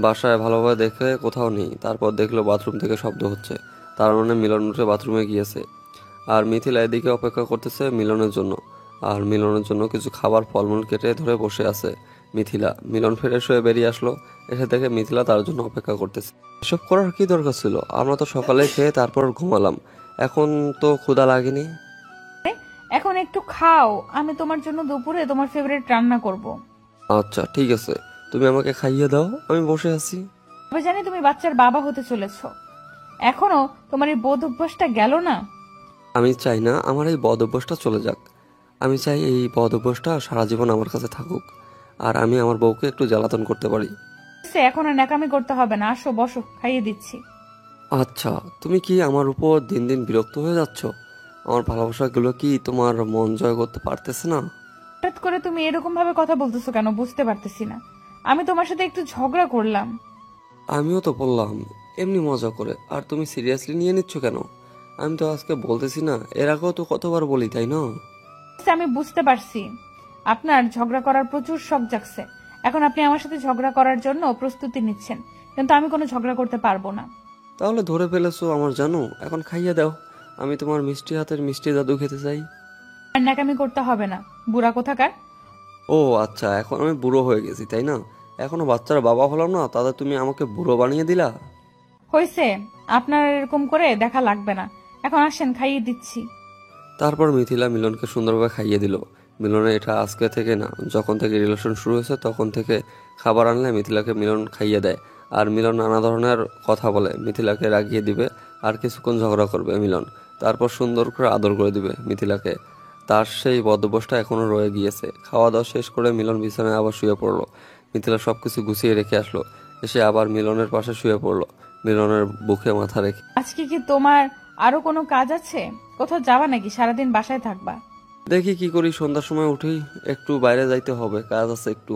বাসায় ভালোভাবে দেখে কোথাও নেই। তারপর দেখলো বাথরুম থেকে শব্দ হচ্ছে, তার মানে মিলন উঠে বাথরুমে গিয়েছে। আর মিথিলা এদিকে অপেক্ষা করতেছে মিলনের জন্য। আর মিলনের জন্য কিছু খাবার ফলমূল কেটে ধরে বসে আছে মিথিলা। মিলন ফ্রেশ হয়ে বেরিয়ে আসলো, এসে দেখে মিথিলা তার জন্য অপেক্ষা করতেছে। এসব করার কি দরকার ছিল? আমরা তো সকালে খেয়ে তারপর ঘুমালাম, এখন তো ক্ষুধা লাগেনি। এখন একটু খাও, আমি তোমার জন্য দুপুরে তোমার ফেভারিট রান্না করব। আচ্ছা ঠিক আছে, তুমি আমাকে খাইয়ে দাও, আমি বসে আছি। তবে জানি তুমি বাচ্চার বাবা হতে চলেছো, এখনো তোমার এই বোধ অভ্যাসটা গেল না। আমি চাই না আমার এই বদ অভ্যাসটা চলে যাক। আমি চাই এই বদ অভ্যাসটা সারা জীবন আমার কাছে থাকুক, আর আমি আমার বউকে একটু জ্বালাতন করতে পারি। এখন আর ন্যাকামি করতে হবে না, আসো বসো, খাইয়ে দিচ্ছি। আচ্ছা, তুমি কি আমার উপর দিন দিন বিরক্ত হয়ে যাচ্ছ? আমার ভালোবাসাগুলো কি তোমার মন জয় করতে পারতেছে না? হঠাৎ করে তুমি এরকম ভাবে কথা বলতেছো কেন বুঝতে পারতেছি না। আমি তোমার সাথে একটু ঝগড়া করলাম। আমিও তো বললাম এমনি মজা করে, আর তুমি সিরিয়াসলি নিয়ে নিচ্ছ কেন? আমি তো আজকে বলতেছি না, এর আগেও তো কতবার বলি, তাই না? আমি বুঝতে পারছি আপনার ঝগড়া করার প্রচুর শখ জাগছে, এখন আপনি আমার সাথে ঝগড়া করার জন্য প্রস্তুতি নিচ্ছেন, কিন্তু আমি কোনো ঝগড়া করতে পারবো না। তাহলে ধরে ফেলেছো আমার জানো, এখন খাইয়ে দাও, আমি তোমার মিষ্টি হাতের মিষ্টি জাদু খেতে চাই। আর ন্যাকামি করতে হবে না, বুড়া কোথাকার। ও আচ্ছা, এখন আমি বুড়ো হয়ে গেছি তাই না? এখনো বাচ্চার বাবা হলাম না, তাতে তুমি আমাকে বুড়ো বানিয়ে দিলা। হয়েছে, আপনার এরকম করে দেখা লাগবে না, এখন আসেন খাইয়ে দিচ্ছি। তারপর মিথিলা মিলনকে সুন্দরভাবে খাইয়ে দিল। মিলনের এটা আজকে থেকে না, যখন থেকে রিলেশন শুরু হয়েছে তখন থেকে খাবার আনলে মিথিলাকে মিলন খাইয়ে দেয়। আর মিলন নানা ধরনের কথা বলে মিথিলাকে রাগিয়ে দিবে, আর কিছুক্ষণ ঝগড়া করবে মিলন। তারপর সুন্দর করে আদর করে দিবে মিথিলাকে। তার সেই বদভ্যাসটা এখনো রয়ে গিয়েছে। খাওয়া দাওয়া শেষ করে মিলন বিছানায় আবার শুয়ে পড়লো। মিথিলা সবকিছু গুছিয়ে রেখে আসলো। এসে আবার মিলনের পাশে শুয়ে পড়লো, মিলনের বুকে মাথা রেখে। আজকে কি তোমার আরো কোনো কাজ আছে? কোথাও যাবা নাকি? সারাদিন বাসায় থাকবা? দেখি কি করি, সন্ধ্যার সময় উঠেই একটু বাইরে যাইতে হবে, কাজ আছে একটু।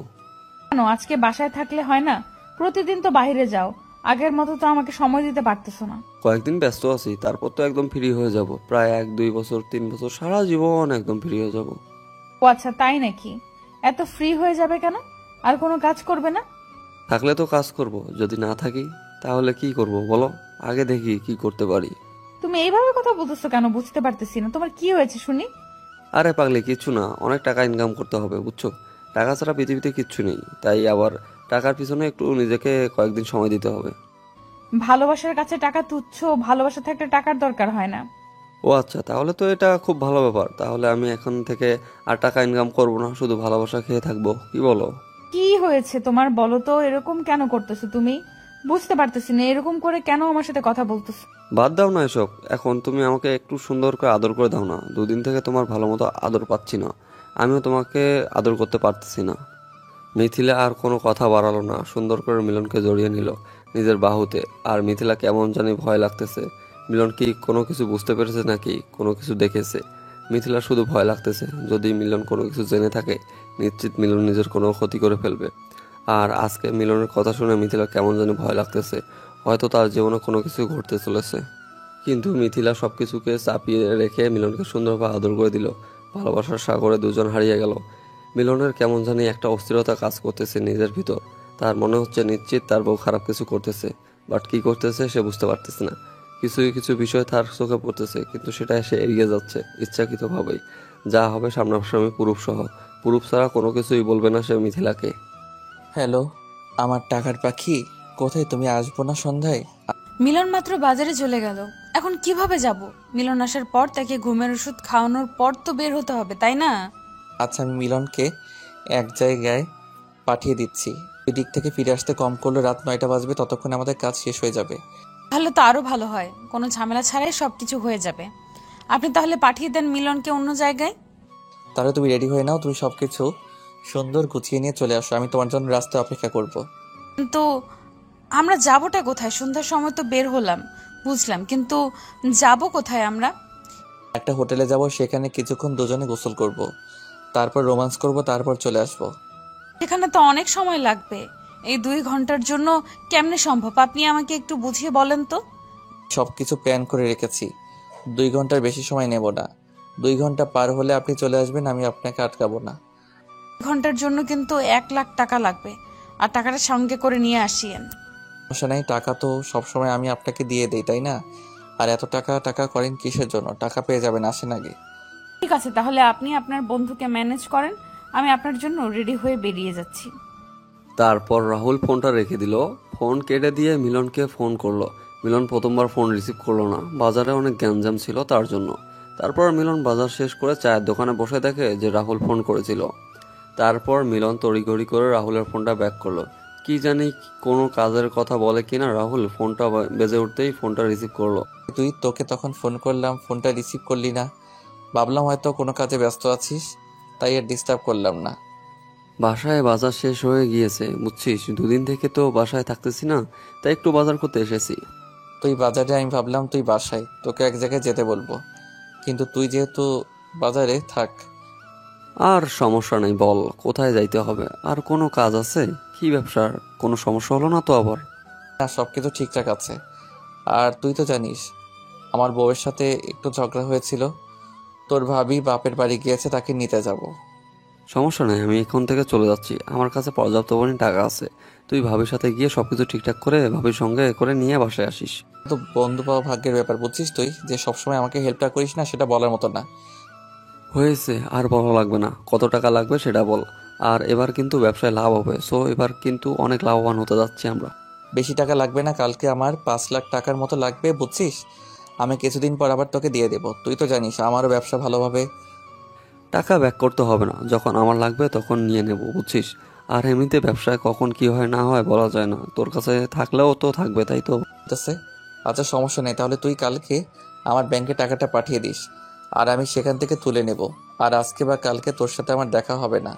কেন আজকে বাসায় থাকলে হয় না? প্রতিদিন তো বাইরে যাও, আগের মতো তো আমাকে সময় দিতে পারতেছো না। কয়েকদিন ব্যস্ত আছি, তারপর তো একদম ফ্রি হয়ে যাব। প্রায় 1-2 বছর 3 বছর, সারা জীবন একদম ফ্রি হয়ে যাব। ও আচ্ছা, তাই নাকি? এত ফ্রি হয়ে যাবে কেন? আর কোনো কাজ করবে না? থাকলে তো কাজ করব, যদি না থাকি তাহলে কি করব বলো? আগে দেখি কি করতে পারি। তুমি এইভাবে কথা বলতেছো কেন? বুঝতে পারতেছি না, তোমার কি হয়েছে শুনি। আরে পাগলি, কিচ্ছু না, অনেক টাকা ইনকাম করতে হবে বুঝছো। টাকা ছাড়া পৃথিবীতে কিচ্ছু নেই, তাই আবার টাকার পিছনে একটু নিজেকে কয়েকদিন সময় দিতে হবে। ভালোবাসার কাছে টাকা তুচ্ছ, ভালোবাসা থাকলে টাকার দরকার হয় না। ও আচ্ছা, তাহলে তো এটা খুব ভালো ব্যাপার। তাহলে আমি এখন থেকে আর টাকা ইনকাম করব না, শুধু ভালোবাসা খেয়ে থাকবো, কি বলো? কি হয়েছে তোমার বলো তো? এরকম কেন করতেছো তুমি? বুঝতে পারতেছি না, এরকম করে কেন আমার সাথে কথা বলতেছো? বাদ দাও না এসব, এখন তুমি আমাকে একটু সুন্দর করে আদর করে দাও না। দুদিন থেকে তোমার ভালো মতো আদর পাচ্ছি না, আমিও তোমাকে আদর করতে পারতেছি না। মিথিলা আর কোনো কথা বাড়ালো না, সুন্দর করে মিলনকে জড়িয়ে নিল নিজের বাহুতে। আর মিথিলা কেমন জানি ভয় লাগতেছে। মিলন কি কোনো কিছু বুঝতে পেরেছে নাকি কোনো কিছু দেখেছে? মিথিলা শুধু ভয় লাগতেছে, যদি মিলন কোনো কিছু জেনে থাকে নিশ্চিত মিলন নিজের কোনো ক্ষতি করে ফেলবে। আর আজকে মিলনের কথা শুনে মিথিলা কেমন জানি ভয় লাগতেছে, হয়তো তার জীবনে কোনো কিছু ঘটতে চলেছে। কিন্তু মিথিলা সবকিছুকে চাপিয়ে রেখে মিলনকে সুন্দরভাবে আদর করে দিল। ভালোবাসার সাগরে দুজন হারিয়ে গেল। মিলনের কেমন জানি একটা অস্থিরতা কাজ করতেছে নিজের ভিতর। তার মনে হচ্ছে নিশ্চিত তার বউ খারাপ কিছু করতেছে, বাট কি করতেছে সে বুঝতে পারতেছে না। কিছু কিছু বিষয় তার চোখে পড়তেছে, কিন্তু সেটা সে এড়িয়ে যাচ্ছে ইচ্ছাকৃতভাবেই। যা হবে সামনাসামনি প্রুফ সহ, প্রুফ ছাড়া কোনো কিছুই বলবে না সে মিথিলাকে। হ্যালো, আমার টাকার পাখি, কোথায় তুমি? আসবো না সন্ধ্যায়? মিলন মাত্র বাজারে চলে গেল, এখন কিভাবে যাব? মিলন আসার পর তাকে ঘুমের ওষুধ খাওয়ানোর পর তো বের হতে হবে, তাই না? আচ্ছা, আমি মিলনকে এক জায়গায় পাঠিয়ে দিচ্ছি। ওই দিক থেকে ফিরে আসতে কম করলে রাত 9টা বাজবে, ততক্ষণে আমাদের কাজ শেষ হয়ে যাবে। তাহলে তো আরো ভালো হয়, কোনো ঝামেলা ছাড়াই সবকিছু হয়ে যাবে। আপনি তাহলে পাঠিয়ে দেন মিলনকে অন্য জায়গায়। তাহলে তুমি রেডি হয়ে নাও, তুমি সবকিছু সুন্দর গুছিয়ে নিয়ে চলে আসো, আমি তোমার জন্য রাস্তায় অপেক্ষা করব। কিন্তু আমরা যাবোটা কোথায়? সন্ধ্যার সময় তো বের হলাম বুঝলাম, কিন্তু যাব কোথায় আমরা? একটা হোটেলে যাব, সেখানে কিছুক্ষণ দুজনে গোসল করব, তারপর রোমান্স করব, তারপর চলে আসবো। সেখানে তো অনেক সময় লাগবে। এই 2 ঘন্টার জন্য কেমনে সম্ভব? আপনি আমাকে একটু বুঝিয়ে বলেন তো। সবকিছু প্ল্যান করে রেখেছি, 2 ঘন্টার বেশি সময় নেব না। 2 ঘন্টা পার হলে আপনি চলে আসবেন, আমি আপনাকে আটকাবো না। ঘন্টার জন্য কিন্তু 1 লাখ টাকা লাগবে, আর টাকাটা সঙ্গে করে নিয়ে আসিয়েন। সমস্যা নেই, টাকা তো সবসময় আমি আপনাকে দিয়ে দেই, তাই না? আর এত টাকা টাকা করেন কিসের জন্য? টাকা পেয়ে যাবেন, আসেন আগে। ঠিক আছে, তাহলে আপনি আপনার বন্ধুকে ম্যানেজ করেন, আমি আপনার জন্য রেডি হয়ে বেরিয়ে যাচ্ছি। তারপর রাহুল ফোনটা রেখে দিল। ফোন কেটে দিয়ে মিলনকে ফোন করলো। মিলন প্রথমবার ফোন রিসিভ করলো না, বাজারে অনেক গ্যাঞ্জাম ছিল তার জন্য। তারপর মিলন বাজার শেষ করে চায়ের দোকানে বসে দেখে যে রাহুল ফোন করেছিল। তারপর মিলন তড়িঘড়ি করে রাহুলের ফোনটা ব্যাক করলো। কি জানি কোনো কাজের কথা বলে কিনা রাহুল, ফোনটা বেজে উঠতেই ফোনটা রিসিভ করলো। তোকে তখন ফোন করলাম, ফোনটা রিসিভ করলি না। ভাবলাম হয়তো কোনো কাজে ব্যস্ত আছিস, তাই আর ডিস্টার্ব করলাম না। বাসায় বাজার শেষ হয়ে গিয়েছে বুঝছিস, 2 দিন থেকে তো বাসায় থাকতেছি না, তাই একটু বাজার করতে এসেছি। তুই বাজারে, আমি ভাবলাম তুই বাসায়, তোকে এক জায়গায় যেতে বলবো, কিন্তু তুই যেহেতু বাজারে থাক। আর সমস্যা নেই, বল কোথায় যাইতে হবে? আর কোনো কাজ আছে? কি ব্যবসার কোনো সমস্যা হলো না তো আবার? না, সব কিছু ঠিকঠাক আছে। আর তুই তো জানিস আমার বউয়ের সাথে একটু ঝগড়া হয়েছিল, তোর ভাবি বাপের বাড়ি গিয়েছে, তাকে নিতে যাব। সমস্যা নেই, আমি এখন থেকে চলে যাচ্ছি, আমার কাছে পর্যাপ্ত পরিমাণ টাকা আছে। তুই ভাবির সাথে গিয়ে সবকিছু ঠিকঠাক করে ভাবির সঙ্গে করে নিয়ে বাসায় আসিস। তো বন্ধু পাওয়া ভাগ্যের ব্যাপার, বুঝছিস? তুই যে সবসময় আমাকে হেল্পটা করিস না, সেটা বলার মতো না। হয়েছে, আর বলা লাগবে না, কত টাকা লাগবে সেটা বল। আর এবার কিন্তু ব্যবসায় লাভ হবে, সো এবার কিন্তু অনেক লাভবান হতে যাচ্ছি আমরা। বেশি টাকা লাগবে না, কালকে আমার 5 লাখ টাকার মতো লাগবে, বুঝছিস? আমি কিছুদিন পর আবার তোকে দিয়ে দেবো। তুই তো জানিস আমারও ব্যবসা ভালোভাবে। টাকা ব্যাক করতে হবে না, যখন আমার লাগবে তখন নিয়ে নেব বুঝছিস। আর এমনিতে ব্যবসায় কখন কি হয় না হয় বলা যায় না, তোর কাছে থাকলেও তো থাকবে, তাই তো? আছে। আচ্ছা, সমস্যা নেই, তাহলে তুই কালকে আমার ব্যাংকে টাকাটা পাঠিয়ে দিস, আর আমি সেখান থেকে তুলে নেব। আর আজকে বা কালকে তোর সাথে আমার দেখা হবে না।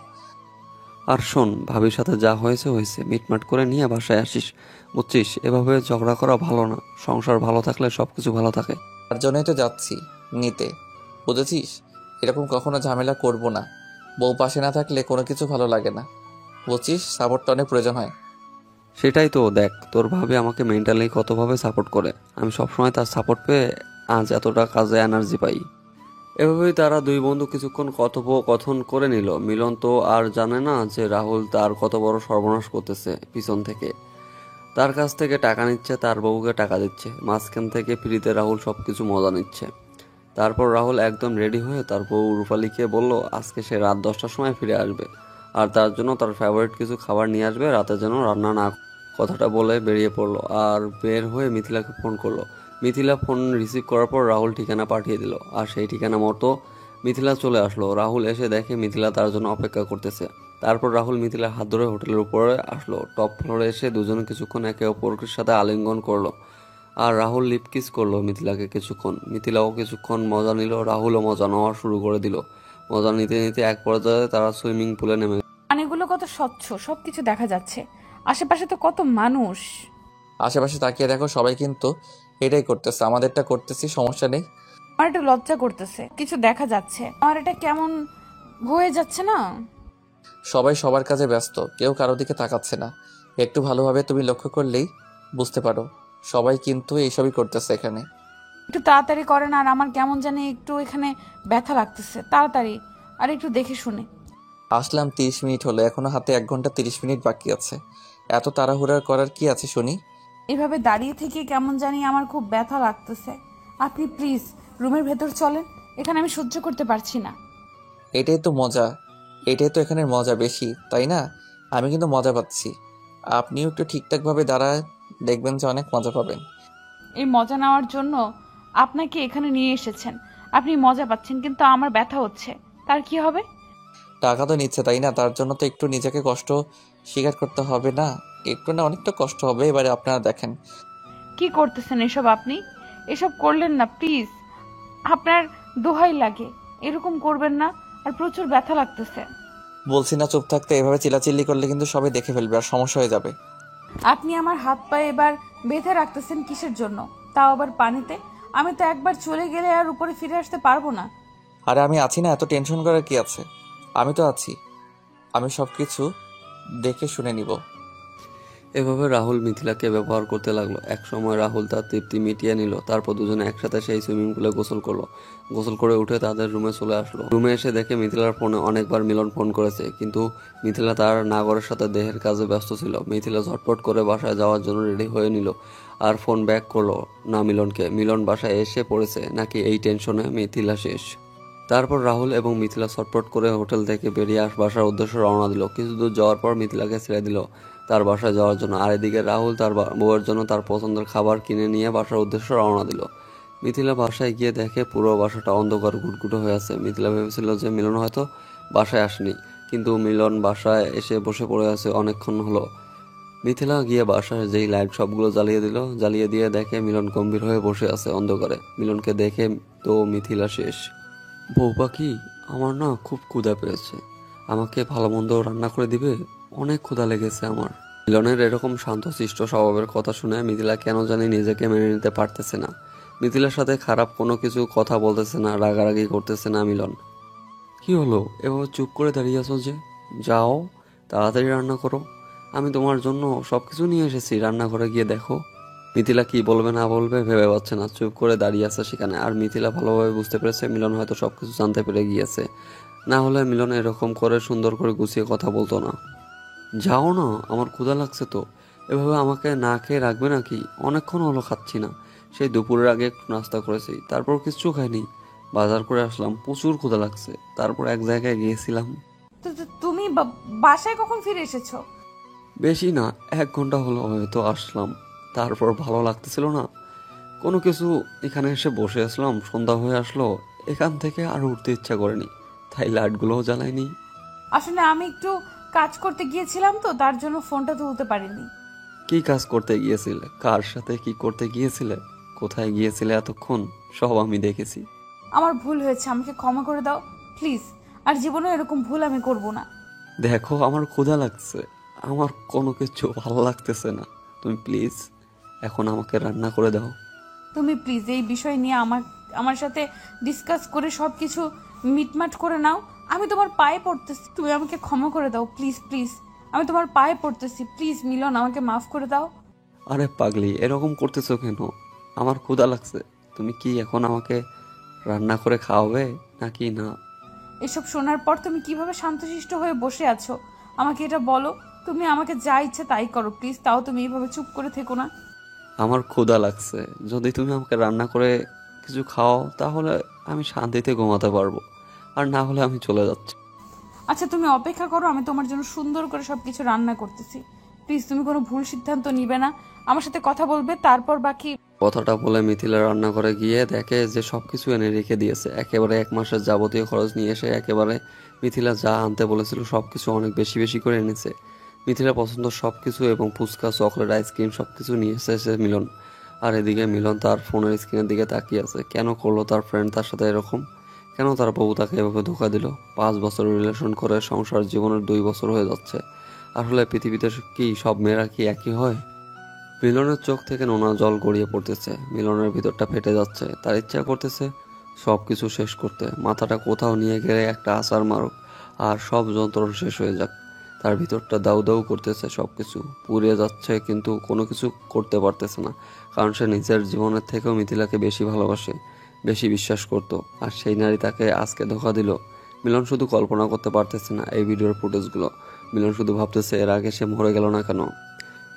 আর শোন, ভাবির সাথে যা হয়েছে হয়েছে, মিটমাট করে নিয়ে বাসায় আসিস, বুঝছিস? এভাবে ঝগড়া করা ভালো না। সংসার ভালো থাকলে সবকিছু ভালো থাকে। তার জন্যই তো যাচ্ছি নিতে, বুঝেছিস? এরকম কখনো ঝামেলা করব না। বউ পাশে না থাকলে কোনো কিছু ভালো লাগে না, বুঝছিস? সাপোর্টটা অনেক প্রয়োজন হয়। সেটাই তো দেখ, তোর ভাবি আমাকে মেন্টালি কতভাবে সাপোর্ট করে। আমি সবসময় তার সাপোর্ট পেয়ে আজ এতটা কাজে এনার্জি পাই। এভাবেই তারা দুই বন্ধু কিছুক্ষণ কথোপকথন করে নিল। মিলন তো আর জানে না যে রাহুল তার কত বড় সর্বনাশ করতেছে পিছন থেকে। তার কাছ থেকে টাকা নিচ্ছে, তার বউকে টাকা দিচ্ছে, মাঝখান থেকে ফ্রিতে রাহুল সবকিছু মজা নিচ্ছে। তারপর রাহুল একদম রেডি হয়ে তার বউ রূপালীকে বলল আজকে সে রাত 10টার সময় ফিরে আসবে, আর তার জন্য তার ফেভারিট কিছু খাবার নিয়ে আসবে, রাতে যেন রান্না না। কথাটা বলে বেরিয়ে পড়লো আর বের হয়ে মিথিলাকে ফোন করলো। মিথিলা ফোন রিসিভ করার পর রাহুল ঠিকানা পাঠিয়ে দিল, আর সেই ঠিকানা মতো মিথিলা চলে আসলো। রাহুল এসে দেখে মিথিলা তার জন্য অপেক্ষা করতেছে। তারপর রাহুল মিথিলার হাত ধরে হোটেলের উপরে আসলো। টপ ফ্লোরে এসে দুজনে কিছুক্ষণ একে অপরের সাথে আলিঙ্গন করলো, আর রাহুল লিপ কিস করলো মিথিলাকে কিছুক্ষণ। মিথিলাও কিছুক্ষণ মজা নিল, রাহুলও মজা নেওয়া শুরু করে দিল। মজা নিতে নিতে এক পর্যায়ে তারা সুইমিং পুলে নেমে। পানিগুলো কত স্বচ্ছ, সবকিছু দেখা যাচ্ছে। আশেপাশে তো কত মানুষ। আশেপাশে তাকিয়ে দেখো, সবাই কিন্তু এটাই করতেছে, আমাদেরটা করতেছি, সমস্যা নেই। আমার একটু লজ্জা করতেছে, কিছু দেখা যাচ্ছে, আমার এটা কেমন হয়ে যাচ্ছে না। সবাই সবার কাজে ব্যস্ত, কেউ কারো দিকে তাকাচ্ছে না। একটু ভালোভাবে তুমি লক্ষ্য করলেই বুঝতে পারো, সবাই কিন্তু এইসবই করতেছে এখানে। একটু তাড়াতাড়ি করেন, আর আমার কেমন জানি একটু এখানে ব্যথা লাগতেছে। তাড়াতাড়ি, আর একটু দেখে শুনে। আসলাম 30 মিনিট হলো, এখনো হাতে 1 ঘন্টা 30 মিনিট বাকি আছে। এত তাড়াহুড়া করার কি আছে শুনি? এভাবে দাঁড়িয়ে থেকে কেমন জানি আমার খুব ব্যথা লাগতেছে। আপনি প্লিজ রুমের ভেতর চলেন, এখানে আমি সহ্য করতে পারছি না। এটাই তো মজা, এটাই তো এখানের মজা বেশি, তাই না? আমি কিন্তু মজা পাচ্ছি। আপনিও একটু ঠিকঠাকভাবে দাঁড়ায় দেখবেন যে অনেক মজা পাবেন। এই মজা নেওয়ার জন্য আপনাকে এখানে নিয়ে এসেছেন, আপনি মজা পাচ্ছেন, কিন্তু আমার ব্যথা হচ্ছে। তার কি হবে? টাকা তো নিচ্ছে, তাই না? তার জন্য তো একটু নিজেকে কষ্ট স্বীকার করতে হবে না? একটু না, অনেকটা কষ্ট হবে। এবারে আপনারা দেখেন। কি করতেছেন এসব? আপনি এসব করলেন না প্লিজ, আপনার দোহাই লাগে, এরকম করবেন না। আর প্রচুর ব্যথা লাগতেছে। বলছি না চুপ থাকতে, এভাবে চিল্লাচিল্লি করলে কিন্তু সবাই দেখে ফেলবে আর সমস্যা হয়ে যাবে। আপনি আমার হাত পায়ে এবার বেঁধে রাখতেছেন কিসের জন্য? তাও আবার পানিতে। আমি তো একবার চলে গেলে আর উপরে ফিরে আসতে পারবো না। আরে আমি আছি না, এত টেনশন করার কি আছে? আমি তো আছি, আমি সব কিছু দেখে শুনে নিব। এভাবে রাহুল মিথিলাকে ব্যবহার করতে লাগলো। এক সময় রাহুল তার তৃপ্তি মিটিয়ে নিল। তারপর দুজনে একসাথে সেই সুইমিং পুলে গোসল করলো। গোসল করে উঠে তাদের রুমে চলে আসলো। রুমে এসে দেখে মিথিলার ফোনে অনেকবার মিলন ফোন করেছে, কিন্তু মিথিলা তার নাগরের সাথে দেহের কাজে ব্যস্ত ছিল। মিথিলা ঝটপট করে বাসায় যাওয়ার জন্য রেডি হয়ে নিল, আর ফোন ব্যাক করলো না মিলনকে। মিলন বাসায় এসে পড়েছে নাকি, এই টেনশনে মিথিলা শেষ। তারপর রাহুল এবং মিথিলা ছটপট করে হোটেল থেকে বেরিয়ে বাসার উদ্দেশ্যে রওনা দিল। কিছু দূর যাওয়ার পর মিথিলাকে ছেড়ে দিল তার বাসায় যাওয়ার জন্য। আর এদিকে রাহুল তার বউয়ের জন্য তার পছন্দের খাবার কিনে নিয়ে বাসার উদ্দেশ্যে রওনা দিল। মিথিলা বাসায় গিয়ে দেখে পুরো বাসাটা অন্ধকার ঘুটঘুটে হয়ে আছে। মিথিলা ভেবেছিল যে মিলন হয়তো বাসায় আসেনি, কিন্তু মিলন বাসায় এসে বসে পড়ে আছে অনেকক্ষণ হলো। মিথিলা গিয়ে বাসায় যেই লাইট সবগুলো জ্বালিয়ে দিল, জ্বালিয়ে দিয়ে দেখে মিলন গম্ভীর হয়ে বসে আছে অন্ধকারে। মিলনকে দেখে তো মিথিলা শেষ। বউ পাখি, আমার না খুব ক্ষুধা পেয়েছে, আমাকে ভালো মন্দ রান্না করে দিবে? অনেক ক্ষুধা লেগেছে আমার। মিলনের এরকম শান্তশিষ্ট স্বভাবের কথা শুনে মিথিলা কেন জানি নিজেকে মেনে নিতে পারতেছে না। মিথিলার সাথে খারাপ কোনো কিছু কথা বলতেছে না, রাগারাগি করতেছে না মিলন। কি হলো, এভাবে চুপ করে দাঁড়িয়ে আছো যে? যাও, তাড়াতাড়ি রান্না করো। আমি তোমার জন্য সবকিছু নিয়ে এসেছি, রান্নাঘরে গিয়ে দেখো। মিথিলা কি বলবে না বলবে ভেবে পাচ্ছে না, চুপ করে দাঁড়িয়ে আছে সেখানে। আর মিথিলা ভালোভাবে বুঝতে পেরেছে মিলন হয়তো সবকিছু জানতে পেরে গিয়েছে, না হলে মিলন এরকম করে সুন্দর করে গুছিয়ে কথা বলতো না। যাও না, আমার ক্ষুধা লাগছে তো। এভাবে আমাকে না খেয়ে রাখবে নাকি? অনেকক্ষণ হলো খাচ্ছি না, সেই দুপুরের আগে একটু নাস্তা করেছি, তারপর কিচ্ছু খাইনি। বাজার করে আসলাম, প্রচুর ক্ষুধা লাগছে, তারপর এক জায়গায় গিয়েছিলাম। তুমি বাসায় কখন ফিরে এসেছো? বেশি না, 1 ঘন্টা হলো হয়তো আসলাম। তারপর ভালো লাগতেছিল না কোনো কিছু, এখানে এসে বসে আসলাম। সন্ধ্যা হয়ে আসলো, এখান থেকে আর উঠতে ইচ্ছা করেনি, তাই লাইটগুলোও জ্বালাইনি। আসলে আমি একটু কাজ করতে গিয়েছিলাম তো, তার জন্য ফোনটা তুলতে পারিনি। কি কাজ করতে গিয়েছিলে? কার সাথে কি করতে গিয়েছিলে? কোথায় গিয়েছিলে এতক্ষণ সব আমি দেখেছি। আমার ভুল হয়েছে, আমাকে ক্ষমা করে দাও প্লিজ। আর জীবনে এরকম ভুল আমি করব না। দেখো আমার ক্ষুধা লাগছে, আমার কোনো কিছু ভালো লাগতেছে না, তুমি প্লিজ এখন আমাকে রান্না করে দাও। তুমি প্লিজ এই বিষয় নিয়ে আমার সাথে ডিসকাস করে সব কিছু মিটমাট করে নাও। আমি তোমার পায়ে পড়তেছি, তুমি আমাকে ক্ষমা করে দাও প্লিজ প্লিজ। আমি তোমার পায়ে পড়তেছি প্লিজ মিলন, আমাকে মাফ করে দাও। আরে পাগলি, এরকম করতেছো কেন? আমার ক্ষুধা লাগছে, তুমি কি এখন আমাকে রান্না করে খাওয়াবে নাকি না? এসব শোনার পর তুমি কিভাবে শান্তশিষ্ট হয়ে বসে আছো আমাকে এটা বলো। তুমি আমাকে যা ইচ্ছে তাই করো প্লিজ, তাও তুমি এইভাবে চুপ করে থেকো না। আমার ক্ষুধা লাগছে, যদি তুমি আমাকে রান্না করে কিছু খাও তাহলে আমি শান্তিতে ঘুমাতে পারবো, আর না হলে আমি চলে যাচ্ছি। আচ্ছা তুমি অপেক্ষা করো, আমি তোমার জন্য সুন্দর করে সবকিছু রান্না করতেছি। প্লিজ তুমি কোনো ভুল সিদ্ধান্ত নিবে না, আমার সাথে কথা বলবে, তারপর বাকি। কথাটা বলে মিথিলা রান্নাঘরে গিয়ে দেখে যে সবকিছু এনে রেখে দিয়েছে, একেবারে 1 মাসের যাবতীয় খরচ নিয়ে এসে একেবারে মিথিলা যা আনতে বলেছিল সবকিছু অনেক বেশি বেশি করে এনেছে। মিথিলা পছন্দ সবকিছু এবং ফুচকা, চকলেট, আইসক্রিম সবকিছু নিয়ে এসেছে মিলন। আর এদিকে মিলন তার ফোনের স্ক্রিনের দিকে তাকিয়ে আছে। কেন করলো তার ফ্রেন্ড তার সাথে এরকম? কেন তার বউ তাকে এভাবে ধোকা দিল? 5 বছর রিলেশন করে সংসার জীবনের 2 বছর হয়ে যাচ্ছে। আসলে পৃথিবীতে কি সব মেয়েরা কি একই হয়? মিলনের চোখ থেকে নোনা জল গড়িয়ে পড়তেছে, মিলনের ভিতরটা ফেটে যাচ্ছে। তার ইচ্ছা করতেছে সব কিছু শেষ করতে, মাথাটা কোথাও নিয়ে গেলে একটা আছাড় মারুক আর সব যন্ত্রণা শেষ হয়ে যাক। তার ভিতরটা দাউ দাউ করতেছে, সব কিছু পুড়িয়ে যাচ্ছে, কিন্তু কোনো কিছু করতে পারতেছে না, কারণ সে নিজের জীবনের থেকেও মিথিলাকে বেশি ভালোবাসে, বেশি বিশ্বাস করত। আর সেই নারী তাকে আজকে ধোকা দিল। মিলন শুধু কল্পনা করতে পারতেছে না এই ভিডিওর ফুটেজগুলো। মিলন শুধু ভাবতেছে এর আগে সে মরে গেল না কেন।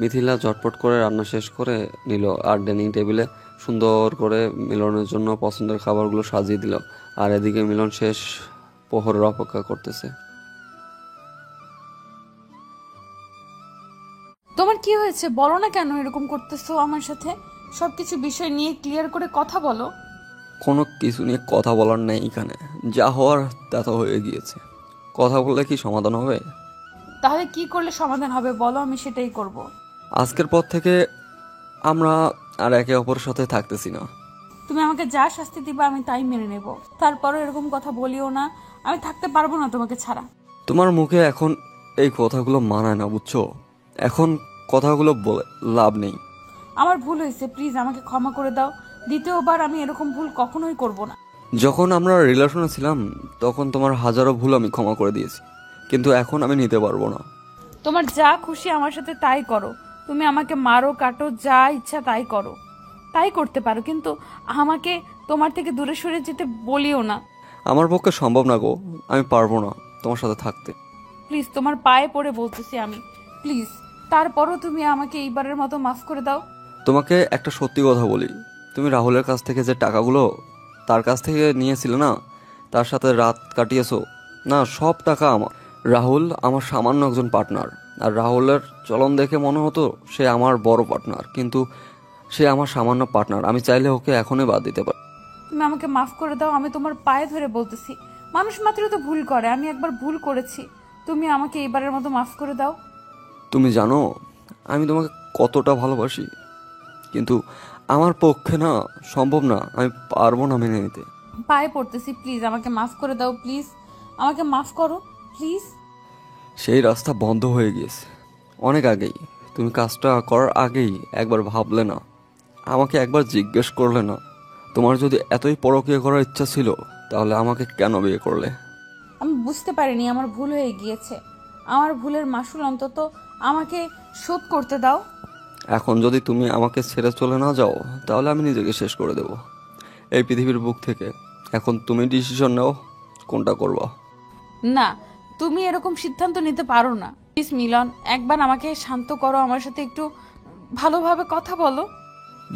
মিথিলা ঝটপট করে রান্না শেষ করে নিল আর ডাইনিং টেবিলে সুন্দর করে মিলনের জন্য পছন্দের খাবারগুলো সাজিয়ে দিল। আর এদিকে মিলন শেষ প্রহরের অপেক্ষা করতেছে। তোমার কি হয়েছে বলো না, কেন এরকম করতেছো আমার সাথে? সবকিছু বিষয় নিয়ে ক্লিয়ার করে কথা বলো। কোনো কিছু নিয়ে কথা বলার নেই এখানে, যা হওয়ার তা তো হয়ে গিয়েছে। কথা বললে কি সমাধান হবে? তাহলে কি করলে সমাধান হবে বলো, আমি সেটাই করব। আজকের পর থেকে আমরা আর একে অপরের সাথে থাকতেছি না। তুমি আমাকে যা শাস্তি দিবা আমি তাই মেনে নেব, তারপরও এরকম কথা বলিও না, আমি থাকতে পারবো না তোমাকে ছাড়া। তোমার মুখে এখন এই কথাগুলো মানায় না, বুঝছো? এখন কথাগুলো বলে লাভ নেই। আমার ভুল হয়েছে, প্লিজ আমাকে ক্ষমা করে দাও। দ্বিতীয়বার আমি এরকম ভুল কখনোই করব না। যখন আমরা রিলেশনে ছিলাম তখন তোমার হাজারো ভুল আমি ক্ষমা করে দিয়েছি, কিন্তু এখন আমি নিতে পারবো না। তোমার যা খুশি আমার সাথে তাই করো, তুমি আমাকে মারো কাটো যা ইচ্ছা তাই করো, তাই করতে পারো, কিন্তু আমাকে তোমার থেকে দূরে সরে যেতে বলিও না। আমার পক্ষে সম্ভব না গো, আমি পারবো না তোমার সাথে থাকতে। প্লিজ তোমার পায়ে পড়ে বলতেছি আমি, প্লিজ। তারপরও তুমি আমাকে এইবারের মতো মাফ করে দাও। তোমাকে একটা সত্যি কথা বলি, তুমি রাহুলের কাছ থেকে যে টাকাগুলো তার কাছ থেকে নিয়েছিলে না, তার সাথে রাত কাটিয়েছো না, সব টাকা আমার। রাহুল আমার সামান্য একজন পার্টনার, আর রাহুলের চলন দেখে মনে হতো সে আমার বড় পার্টনার, কিন্তু সে আমার সামান্য পার্টনার। আমি চাইলে ওকে এখনই বাদ দিতে পারি। তুমি আমাকে মাফ করে দাও, আমি তোমার পায়ে ধরে বলতেছি। মানুষ মাত্রই তো ভুল করে, আমি একবার ভুল করেছি, তুমি আমাকে এইবারের মতো মাফ করে দাও। তুমি জানো আমি তোমাকে কতটা ভালোবাসি, কিন্তু আমার পক্ষে না সম্ভব না, আমি পারবো না মেনে নিতে। পায়ে পড়তেছি, প্লিজ আমাকে মাফ করে দাও, প্লিজ আমাকে মাফ করো প্লিজ। সেই রাস্তা বন্ধ হয়ে গিয়েছে অনেক আগেই। তুমি কাজটা করার আগেই একবার ভাবলে না, আমাকে একবার জিজ্ঞেস করলে না? তোমার যদি এতই পরকীয়া করার ইচ্ছা ছিল তাহলে আমাকে কেন বিয়ে করলে? আমি বুঝতে পারিনি আমার ভুল হয়ে গিয়েছে, আমার ভুলের মাসুল অন্তত আমাকে শোধ করতে দাও। এখন যদি তুমি আমাকে ছেড়ে চলে না যাও তাহলে আমি নিজেকে শেষ করে দেব এই পৃথিবীর বুক থেকে। এখন তুমি ডিসিশন নাও, কোনটা করবা। না, তুমি এরকম সিদ্ধান্ত নিতে পারো না। প্লিজ মিলন, একবার আমাকে শান্ত করো, আমার সাথে একটু ভালোভাবে কথা বলো।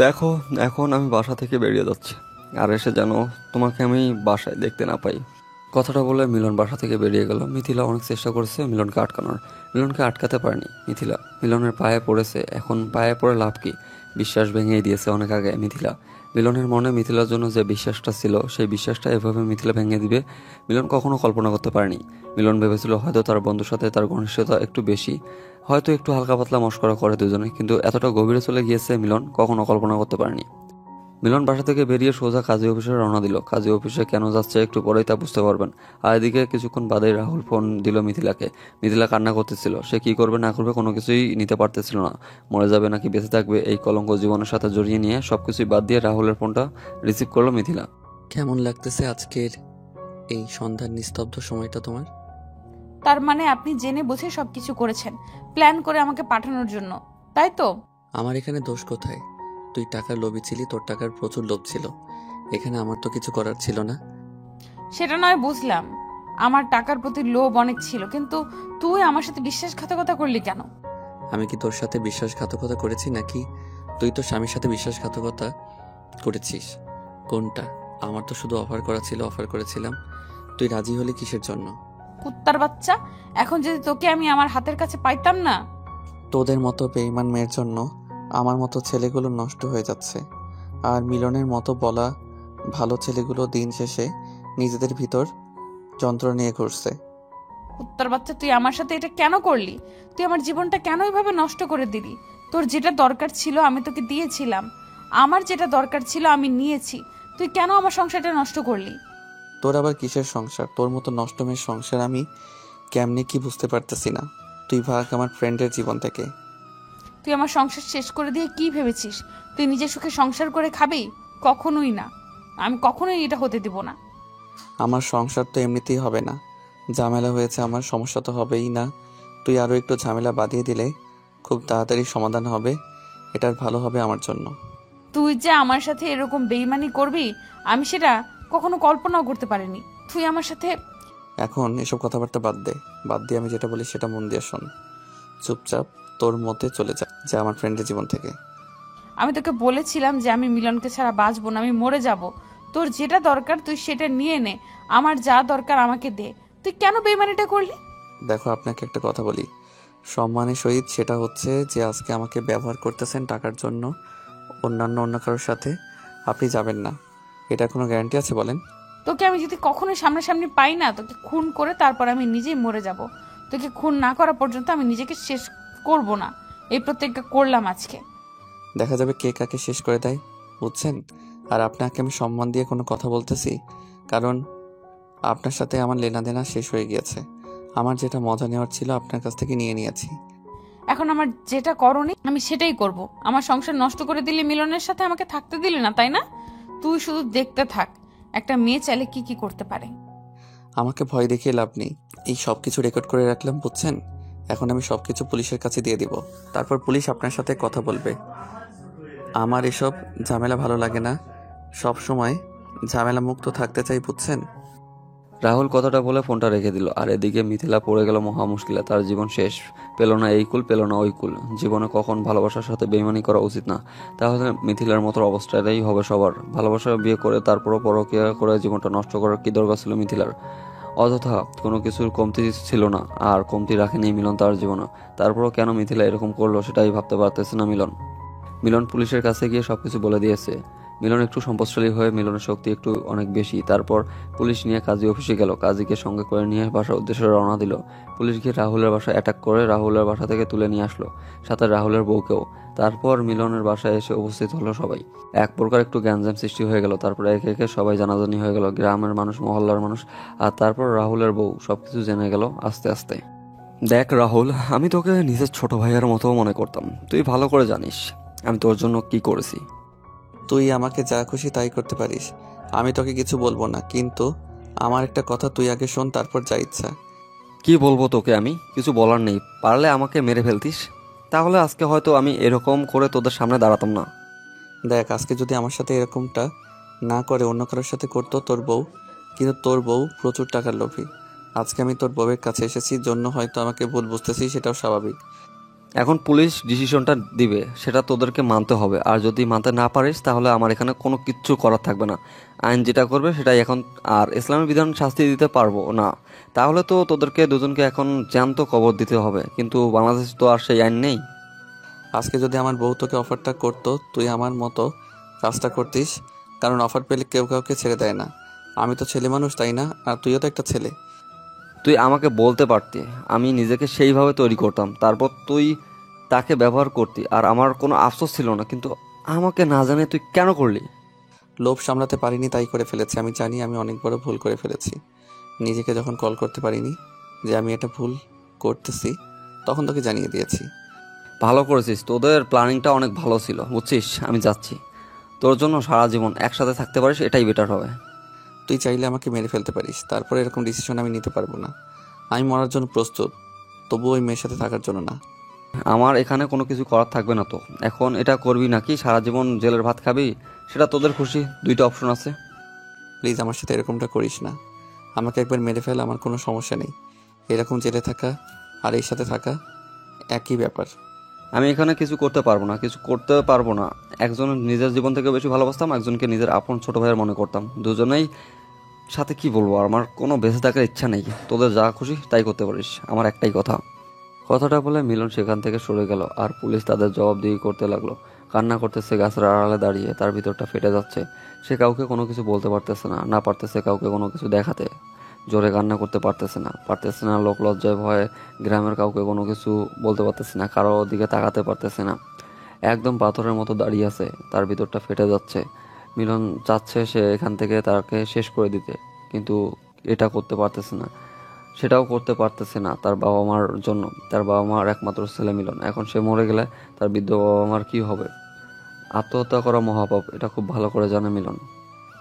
দেখো এখন আমি বাসা থেকে বেরিয়ে যাচ্ছি, আর এসে যেন তোমাকে আমি বাসায় দেখতে না পাই। কথাটা বলে মিলন বাসা থেকে বেরিয়ে গেল। মিথিলা অনেক চেষ্টা করেছে মিলনকে আটকানোর, মিলনকে আটকাতে পারেনি। মিথিলা মিলনের পায়ে পড়েছে, এখন পায়ে পড়ে লাভ কি? বিশ্বাস ভেঙেই দিয়েছে অনেক আগে মিথিলা। মিলনের মনে মিথিলার জন্য যে বিশ্বাসটা ছিল সেই বিশ্বাসটা এভাবে মিথিলা ভেঙে দিবে মিলন কখনো কল্পনা করতে পারেনি। মিলন ভেবেছিল হয়তো তার বন্ধুর সাথে তার ঘনিষ্ঠতা একটু বেশি, হয়তো একটু হালকা পাতলা মশকরা করে দুজনে, কিন্তু এতটা গভীরে চলে গিয়েছে মিলন কখনো কল্পনা করতে পারেনি। মিলন বাসা থেকে বেরিয়ে সোজা কাজী অফিসে রওনা দিল। কাজী অফিসে কেন যাচ্ছে একটু পরেই তা বুঝতে পারবেন। আর এদিকে কিছুক্ষণ বাদেই রাহুল ফোন দিল মিথিলাকে। মিথিলা কান্না করতেছিল। সে কি করবে না করবে কোনো কিছুই নিতে পারতেছিল না। মরে যাবে নাকি বেঁচে থাকবে এই কলঙ্ক জীবনের সাথে জড়িয়ে নিয়ে সবকিছুই বাদ দিয়ে রাহুলের ফোনটা রিসিভ করলো মিথিলা। কেমন লাগতেছে আজকের এই সন্ধ্যার নিস্তব্ধ সময়টা তোমার? তার মানে আপনি জেনে বুঝে সবকিছু করেছেন, প্ল্যান করে আমাকে পাঠানোর জন্য, তাই তো? আমার এখানে দোষ কোথায়? তুই টাকার লোভী ছিলি, তোর টাকার প্রচুর লোভ ছিল। এখানে আমার তো কিছু করার ছিল না। সেটা নয় বুঝলাম, আমার টাকার প্রতি লোভ অনেক ছিল, কিন্তু তুই আমার সাথে বিশ্বাসঘাতকতা করলি কেন? আমি কি তোর সাথে বিশ্বাসঘাতকতা করেছি, নাকি তুই তোর স্বামীর সাথে বিশ্বাসঘাতকতা করেছিস? কোনটা? আমার তো শুধু অফার করা ছিল, অফার করেছিলাম। তুই রাজি হলি কিসের জন্য? কুত্তার বাচ্চা, এখন যদি তোকে আমি আমার হাতের কাছে পাইতাম না। তোদের মতো বেঈমান মেয়ের জন্য আমার মতো ছেলেগুলো নষ্ট হয়ে যাচ্ছে। আর মিলনের মতো বলা ভালো ছেলেগুলো দিন শেষে নিজেদের ভিতর যন্ত্র নিয়ে ঘুরছে। কুত্তার বাচ্চা, তুই আমার সাথে এটা কেন করলি? তুই আমার জীবনটা কেন এইভাবে নষ্ট করে দিলি? তোর যেটা দরকার ছিল আমি তোকে দিয়েছিলাম, আমার যেটা দরকার ছিল আমি নিয়েছি, তুই কেন আমার সংসারটা নষ্ট করলি? তোর আবার কিসের সংসার? তোর মতো নষ্ট মেয়ের সংসার আমি কেমনে কি বুঝতে পারতেছি না। তুই ভাগ আমার ফ্রেন্ডের জীবন থেকে। তুই আমার সংসার শেষ করে দিয়ে কি ভেবেছিস তুই নিজের সুখে সংসার করে খাবি? কখনোই না, আমি কখনোই এটা হতে দিব না। আমার সংসার তো এমনিতেই হবে না, ঝামেলা হয়েছে, আমার সমস্যা তো হবেই না। তুই আরও একটু ঝামেলা বাঁধিয়ে দিলে খুব তাড়াতাড়ি সমাধান হবে, এটার ভালো হবে আমার জন্য। তুই যে আমার সাথে এরকম বেইমানি করবি আমি সেটা কখনো কল্পনাও করতে পারিনি। তুই আমার সাথে এখন এসব কথাবার্তা বাদ দে, বাদ দিয়ে আমি যেটা বলি সেটা মন দিয়ে শোন। চুপচাপ তোর মতে চলে যা আমার ফ্রেন্ডের জীবন থেকে। আমি তোকে বলেছিলাম যে আমি মিলনকে ছাড়া বাঁচবো না, আমি মরে যাব। তোর যেটা দরকার তুই সেটা নিয়ে নে, আমার যা দরকার আমাকে দে। তুই কেন বেইমানিটা করলি? দেখো, আপনাকে একটা কথা বলি সম্মানের সহিত, সেটা হচ্ছে যে আজকে আমাকে ব্যবহার করতেছেন টাকার জন্য অন্য কারোর সাথে আপনি যাবেন না, এটা কোনো গ্যারান্টি আছে বলেন? তোকে আমি যদি কখনোই সামনাসামনি পাই না, তোকে খুন করে তারপর আমি নিজেই মরে যাব। তোকে খুন না করা পর্যন্ত আমি নিজেকে শেষ করব না, এই প্রতিজ্ঞা করলাম আজকে। দেখা যাবে কে কাকে শেষ করে দেয়, বুঝছেন? আর আপনাকে আমি সম্মান দিয়ে কোনো কথা বলতেছি, কারণ আপনার সাথে আমার লেনাদেনা শেষ হয়ে গিয়েছে। আমার যেটা মজা নেওয়ার ছিল আপনার কাছ থেকে নিয়ে নিয়েছি। এখন আমার যেটা করণীয় আমি সেটাই করব। আমার সংসার নষ্ট করে দিলে, মিলনের সাথে আমাকে থাকতে দিলে না, তাই না? তুই শুধু দেখতে থাক একটা মেয়ে চাইলে কি কি করতে পারে। আমাকে ভয় দেখিয়ে লাভ নেই, এই সব কিছু রেকর্ড করে রাখলাম, বুঝছেন? এখন আমি সব কিছু পুলিশের কাছে দিয়ে দিব, তারপর পুলিশ আপনার সাথে কথা বলবে। আমার এসব ঝামেলা ভালো লাগে না, সব সময় ঝামেলা মুক্ত থাকতে চাই, বুঝছেন? রাহুল কথাটা বলে ফোনটা রেখে দিল। আর এদিকে মিথিলা পড়ে গেল মহা মুশকিলে। তার জীবন শেষ, পেল না এই কুল, পেল না ওই কুল। জীবনে কখন ভালোবাসার সাথে বেইমানি করা উচিত না, তাহলে মিথিলার মতো অবস্থাটাই হবে সবার। ভালোবাসা বিয়ে করে তারপরও পরকীয়া করে জীবনটা নষ্ট করার কি দরকার ছিল মিথিলার? অযথা কোনো কিছুর কমতি ছিল না, আর কমতি রাখেনি মিলন তার জীবনে। তারপরও কেন মিথিলা এরকম করলো সেটাই ভাবতে পারতেছে না মিলন পুলিশের কাছে গিয়ে সবকিছু বলে দিয়েছে। মিলন একটু সম্পদশালী হয়ে মিলনের শক্তি একটু অনেক বেশি। তারপর পুলিশ নিয়ে কাজী অফিসে গেল। কাজীকে সঙ্গে করে নিয়ে বাসার উদ্দেশ্যে রওনা দিল। পুলিশ গিয়ে রাহুলের বাসায় অ্যাটাক করে রাহুলের বাসা থেকে তুলে নিয়ে আসলো, সাথে রাহুলের বউকেও। তারপর মিলনের বাসায় এসে উপস্থিত হলো সবাই। এক প্রকার একটু গ্যাঞ্জাম সৃষ্টি হয়ে গেল। তারপর একে একে সবাই জানাজানি হয়ে গেল, গ্রামের মানুষ, মহল্লার মানুষ। আর তারপর রাহুলের বউ সবকিছু জেনে গেল আস্তে আস্তে। দেখ রাহুল, আমি তোকে নিজের ছোট ভাইয়ের মতো মনে করতাম। তুই ভালো করে জানিস আমি তোর জন্য কি করেছি। তুই আমাকে যা খুশি তাই করতে পারিস, আমি তোকে কিছু বলবো না, কিন্তু আমার একটা কথা তুই আগে শোন, তারপর যা ইচ্ছা। কি বলবো তোকে? আমি কিছু বলার নেই, পারলে আমাকে মেরে ফেলতিস, তাহলে আজকে হয়তো আমি এরকম করে তোদের সামনে দাঁড়াতাম না। দেখ, আজকে যদি আমার সাথে এরকমটা না করে অন্য কারোর সাথে করতো তোর বউ, কিন্তু তোর বউ প্রচুর টাকার লোভী। আজকে আমি তোর বউয়ের কাছে এসেছি জন্য হয়তো আমাকে ভুল বুঝতেছি, সেটাও স্বাভাবিক। এখন পুলিশ ডিসিশনটা দিবে, সেটা তোদেরকে মানতে হবে। আর যদি মানতে না পারিস তাহলে আমার এখানে কোনো কিচ্ছু করার থাকবে না। আইন যেটা করবে সেটাই এখন। আর ইসলামের বিধান শাস্তি দিতে পারবো না, তাহলে তো তোদেরকে দুজনকে এখন জ্যান্ত কবর দিতে হবে। কিন্তু বাংলাদেশে তো আর সেই আইন নেই। আজকে যদি আমার বউ তোকে অফারটা করতো, তুই আমার মতো কাজটা করতিস, কারণ অফার পেলে কেউ কাউকে ছেড়ে দেয় না। আমি তো ছেলে মানুষ, তাই না? আর তুইও তো একটা ছেলে। তুই আমাকে বলতে পারতি, আমি নিজেকে সেইভাবে তৈরি করতাম, তারপর তুই তাকে ব্যবহার করতি, আর আমার কোনো আফসোস ছিল না। কিন্তু আমাকে না জানে তুই কেন করলি? লোভ সামলাতে পারিনি, তাই করে ফেলেছি। আমি জানি আমি অনেক বড় ভুল করে ফেলেছি। নিজেকে যখন কল করতে পারিনি যে আমি এটা ভুল করতেছি, তখন তোকে জানিয়ে দিয়েছি। ভালো করেছিস, তোদের প্ল্যানিংটা অনেক ভালো ছিল, বুঝছিস? আমি যাচ্ছি। তোর জন্য সারা জীবন একসাথে থাকতে পারিস, এটাই বেটার হবে। তুই চাইলে আমাকে মেরে ফেলতে পারিস, তারপরে এরকম ডিসিশন আমি নিতে পারবো না। আমি মরার জন্য প্রস্তুত, তবু ওই মেয়ের সাথে থাকার জন্য না। আমার এখানে কোনো কিছু করার থাকবে না তো। এখন এটা করবি নাকি সারা জীবন জেলের ভাত খাবি, সেটা তোদের খুশি। দুইটা অপশন আছে। প্লিজ আমার সাথে এরকমটা করিস না। আমাকে একবার মেরে ফেল, আমার কোনো সমস্যা নেই। এরকম জেলে থাকা আর এই সাথে থাকা একই ব্যাপার। আমি এখানে কিছু করতে পারবো না। একজন নিজের জীবন থেকে বেশি ভালোবাসতাম, একজনকে নিজের আপন ছোট ভাইয়ের মনে করতাম। দুজনেই সাথে কি বলবো, আমার কোনো বেঁচে থাকার ইচ্ছা নেই। তোদের যা খুশি তাই করতে পারিস, আমার একটাই কথা। কথাটা বলে মিলন সেখান থেকে সরে গেল, আর পুলিশ তাদের জবাবদিহি করতে লাগলো। কান্না করতেছে গাছের আড়ালে দাঁড়িয়ে, তার ভিতরটা ফেটে যাচ্ছে। সে কাউকে কোনো কিছু বলতে পারতেছে না পারতেছে কাউকে কোনো কিছু দেখাতে। জোরে কান্না করতে পারতেছে না লোক লজ্জায় ভয়ে গ্রামের কাউকে কোনো কিছু বলতে পারতেছে না, কারো দিকে তাকাতে পারতেছে না। একদম পাথরের মতো দাঁড়িয়ে আছে, তার ভিতরটা ফেটে যাচ্ছে। মিলন চাচ্ছে সে এখান থেকে তাকে শেষ করে দিতে, কিন্তু এটা করতে পারতেছে না। সেটাও করতে পারতেছে না তার বাবা মার জন্য। তার বাবা মার একমাত্র ছেলে মিলন, এখন সে মরে গেলে তার বৃদ্ধ বাবা মার কি হবে? আত্মহত্যা করা মহাপাপ, এটা খুব ভালো করে জানে মিলন।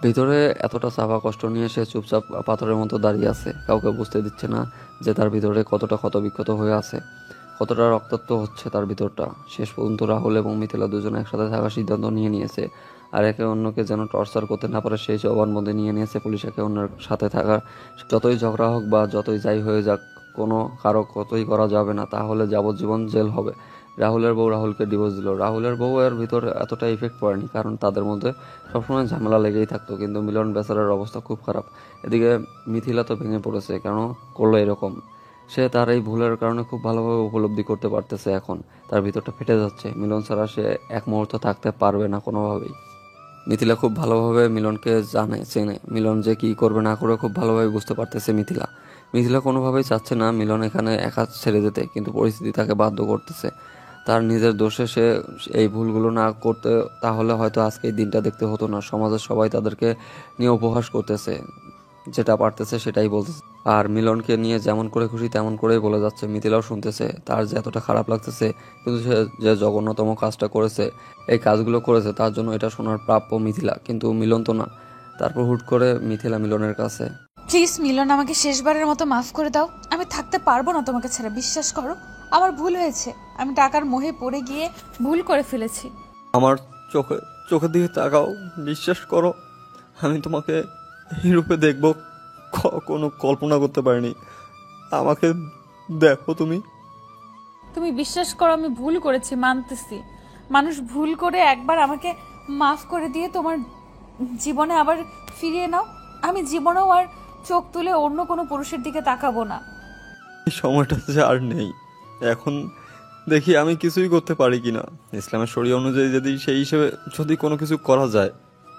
ভিতরে এতটা চাপা কষ্ট নিয়ে সে চুপচাপ পাথরের মতো দাঁড়িয়ে আছে, কাউকে বুঝতে দিচ্ছে না যে তার ভিতরে কতটা ক্ষতবিক্ষত হয়ে আছে, কতটা রক্তাক্ত হচ্ছে তার ভিতরটা। শেষ পর্যন্ত রাহুল এবং মিথিলা দুজনে একসাথে থাকার সিদ্ধান্ত নিয়েছে, আর একে অন্যকে যেন টর্চার করতে না পারে সেই জবানবন্দি নিয়েছে পুলিশ একে অন্যের সাথে থাকার। যতই ঝগড়া হোক বা যতই যাই হয়ে যাক, কোনো কারো কতই করা যাবে না, তাহলে যাবজ্জীবন জেল হবে। রাহুলের বউ রাহুলকে ডিভোর্স দিল। রাহুলের বউ এর ভিতরে এতটা ইফেক্ট পড়েনি, কারণ তাদের মধ্যে সবসময় ঝামেলা লেগেই থাকতো। কিন্তু মিলন বেচারার অবস্থা খুব খারাপ। এদিকে মিথিলা তো ভেঙে পড়েছে, কেন করলো এরকম। সে তার এই ভুলের কারণে খুব ভালোভাবে উপলব্ধি করতে পারতেছে। এখন তার ভিতরটা ফেটে যাচ্ছে। মিলন ছাড়া সে এক মুহূর্ত থাকতে পারবে না কোনোভাবেই। মিথিলা খুব ভালোভাবে মিলনকে চেনে। মিলন যে কি করবে না করবে খুব ভালোভাবে বুঝতে পারতেছে মিথিলা কোনোভাবেই চাচ্ছে না মিলন এখানে একা ছেড়ে যেতে, কিন্তু পরিস্থিতি তাকে বাধ্য করতেছে। তার নিজের দোষে সে এই ভুলগুলো না করতে, তাহলে হয়তো আজকে এই দিনটা দেখতে হতো না। সমাজের সবাই তাদেরকে নিয়ে উপহাস করতেছে, যেটা পারতেছে সেটাই বলতেছে। আর মিলনকে নিয়ে যেমন করে খুশি তেমন করেই বলে যাচ্ছে। মিথিলাও শুনতেছে, তার যে এতটা খারাপ লাগতেছে, কিন্তু সে যে জঘন্যতম কাজটা করেছে, এই কাজগুলো করেছে, তার জন্য এটা শোনার প্রাপ্য মিথিলা, কিন্তু মিলন তো না। তারপর হুট করে মিথিলা মিলনের কাছে, প্লিজ মিলন, আমাকে শেষবারের মতো মাফ করে দাও। আমি থাকতে পারবো না তোমাকে ছাড়া, বিশ্বাস করো। আমার ভুল হয়েছে, আমি টাকার মোহে পড়ে গিয়ে ভুল করে ফেলেছি। আমার চোখের দিকে তাকাও, বিশ্বাস করো, আমি তোমাকে এই রূপে দেখবো কোনো কল্পনা করতে পারিনি। আমাকে দেখো তুমি। তুমি বিশ্বাস করো, আমি ভুল করেছি, মানতেছি। মানুষ ভুল করে একবার আমাকে মাফ করে দিয়ে তোমার জীবনে আবার ফিরিয়ে নাও। আমি জীবনেও আর চোখ তুলে অন্য কোনো পুরুষের দিকে তাকাবো না। এই সময়টা যে আর নেই, এখন দেখি আমি কিছুই করতে পারি কিনা। ইসলামের শরীয়ত অনুযায়ী যদি সেই হিসেবে যদি কোনো কিছু করা যায়,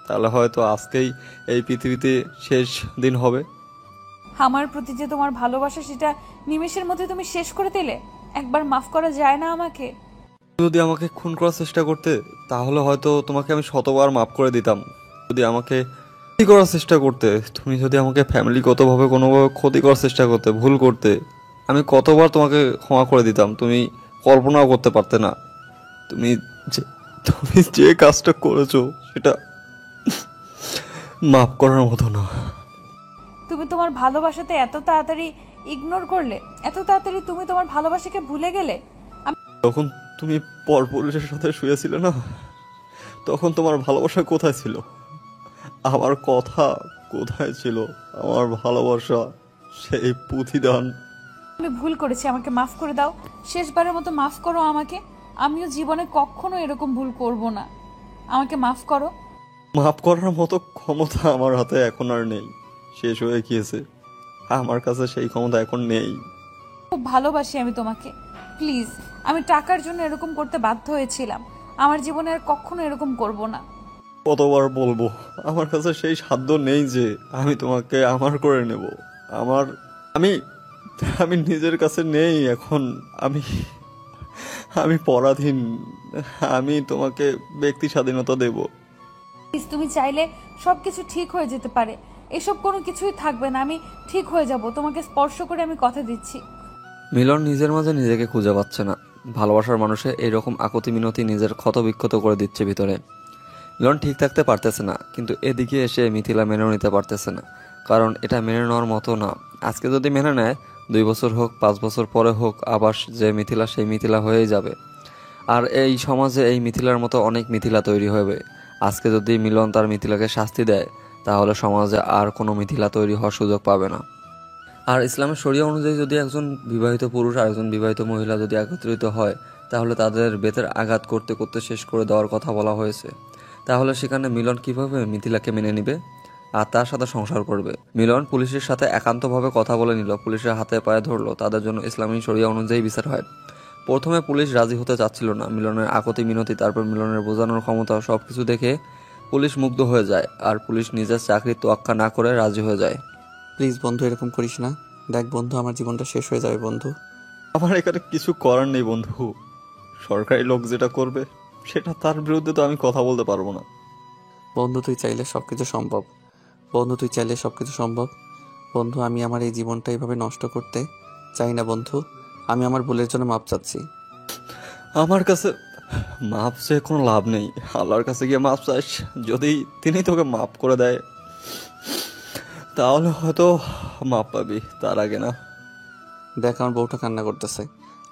তাহলে হয়তো আজকেই এই পৃথিবীতে শেষ দিন হবে। আমার প্রতি যে তোমার ভালোবাসা, সেটা নিমেষের মধ্যে তুমি শেষ করে দিলে। একবার মাফ করা যায় না আমাকে? যদি আমাকে খুন করার চেষ্টা করতে, তাহলে হয়তো তোমাকে আমি শতবার মাফ করে দিতাম। যদি আমাকে ক্ষতি করার চেষ্টা করতে, তুমি যদি আমাকে ফ্যামিলিগতভাবে কোনোভাবে ক্ষতি করার চেষ্টা করতে, ভুল করতে, আমি কতবার তোমাকে ক্ষমা করে দিতাম, তুমি কল্পনাও করতে পারতে না। তুমি যে কাজটা করেছো সেটা মাফ করার মতো না। তুমি তোমার ভালোবাসাতে এত তাড়াতাড়ি ইগনোর করলে, এত তাড়াতাড়ি তুমি তোমার ভালোবাসাকে ভুলে গেলে। তখন তুমি পরপুরুষের সাথে শুয়েছিলে না, তখন তোমার ভালোবাসা কোথায় ছিল? আমার কথা কোথায় ছিল? আমার ভালোবাসা, সেই প্রতিদান। আমি ভুল করেছি, আমাকে মাফ করে দাও। শেষবারের মতো মাফ করো আমাকে। আমিও জীবনে কখনো এরকম ভুল করব না। আমাকে মাফ করো। মাফ করার মতো ক্ষমতা আমার হাতে এখন আর নেই, শেষ হয়ে গিয়েছে। আমার কাছে সেই ক্ষমতা এখন নেই। খুব ভালোবাসি আমি তোমাকে, প্লিজ। আমি টাকার জন্য এরকম করতে বাধ্য হয়েছিলাম। আমার জীবনে আর কখনো এরকম করব না। কতবার বলবো, আমার কাছে সেই সাধ্য নেই যে আমি তোমাকে আমার করে নেব। আমি আমি নিজের কাছে নেই এখন। আমি পরাধীন। আমি তোমাকে ব্যক্তি স্বাধীনতা দেব। প্লিজ, তুমি চাইলে সব কিছু ঠিক হয়ে যেতে পারে। এসব কোনো কিছুই থাকবে না, আমি ঠিক হয়ে যাব। তোমাকে স্পর্শ করে আমি কথা দিচ্ছি। মিলন নিজের মাঝে নিজেকে খুঁজে পাচ্ছে না। ভালোবাসার মানুষে এইরকম আকুতি মিনতি নিজের ক্ষত বিক্ষত করে দিচ্ছে ভিতরে। মিলন ঠিক থাকতে পারতেছে না, কিন্তু এদিকে এসে মিথিলা মেনেও নিতে পারতেছে না, কারণ এটা মেনে নেওয়ার মতো না। আজকে যদি মেনে নেয়, 2 বছর হোক 5 বছর পরে হোক, আবার যে মিথিলা সেই মিথিলা হয়েই যাবে। আর এই সমাজে এই মিথিলার মতো অনেক মিথিলা তৈরি হবে। আজকে যদি মিলন তার মিথিলাকে শাস্তি দেয়, তাহলে সমাজে আর কোনো মিথিলা তৈরি হওয়ার সুযোগ পাবে না। আর ইসলামের শরিয়া অনুযায়ী যদি একজন বিবাহিত পুরুষ আর একজন বিবাহিত মহিলা যদি একত্রিত হয়, তাহলে তাদের বেতের আঘাত করতে করতে শেষ করে দেওয়ার কথা বলা হয়েছে। তাহলে সেখানে মিলন কিভাবে মিথিলাকে মেনে নিবে আর তার সাথে সংসার করবে? মিলন পুলিশের সাথে একান্তভাবে কথা বলে নিল, পুলিশের হাতে পায়ে ধরলো, তাদের জন্য ইসলামী শরিয়া অনুযায়ী বিচার হয়। প্রথমে পুলিশ রাজি হতে চাচ্ছিল না। মিলনের আকুতি মিনতি, তারপর মিলনের বোঝানোর ক্ষমতা, সবকিছু দেখে পুলিশ মুগ্ধ হয়ে যায়, আর পুলিশ নিজের চাকরির তোয়াক্কা না করে রাজি হয়ে যায়। প্লিজ বন্ধু, এরকম করিস না। দেখ বন্ধু, আমার জীবনটা শেষ হয়ে যাবে বন্ধু। আমার এখানে কিছু করার নেই বন্ধু। সরকারি লোক যেটা করবে সেটা তার বিরুদ্ধে তো আমি কথা বলতে পারবো না। বন্ধু, তুই চাইলে সবকিছু সম্ভব। বন্ধু, তুই চাইলে সবকিছু সম্ভব। বন্ধু, আমি আমার এই জীবনটা এইভাবে নষ্ট করতে চাই না বন্ধু। আমি আমার ভুলের জন্য মাপ চাচ্ছি। আমার কাছে মাপ চেয়ে কোনো লাভ নেই। আল্লাহর কাছে গিয়ে মাপ চাস, যদি তিনি তোকে মাপ করে দেয় তাহলে হয়তো মাপ পাবি, তার আগে না। দেখ, আমার বউটা কান্না করতেছে।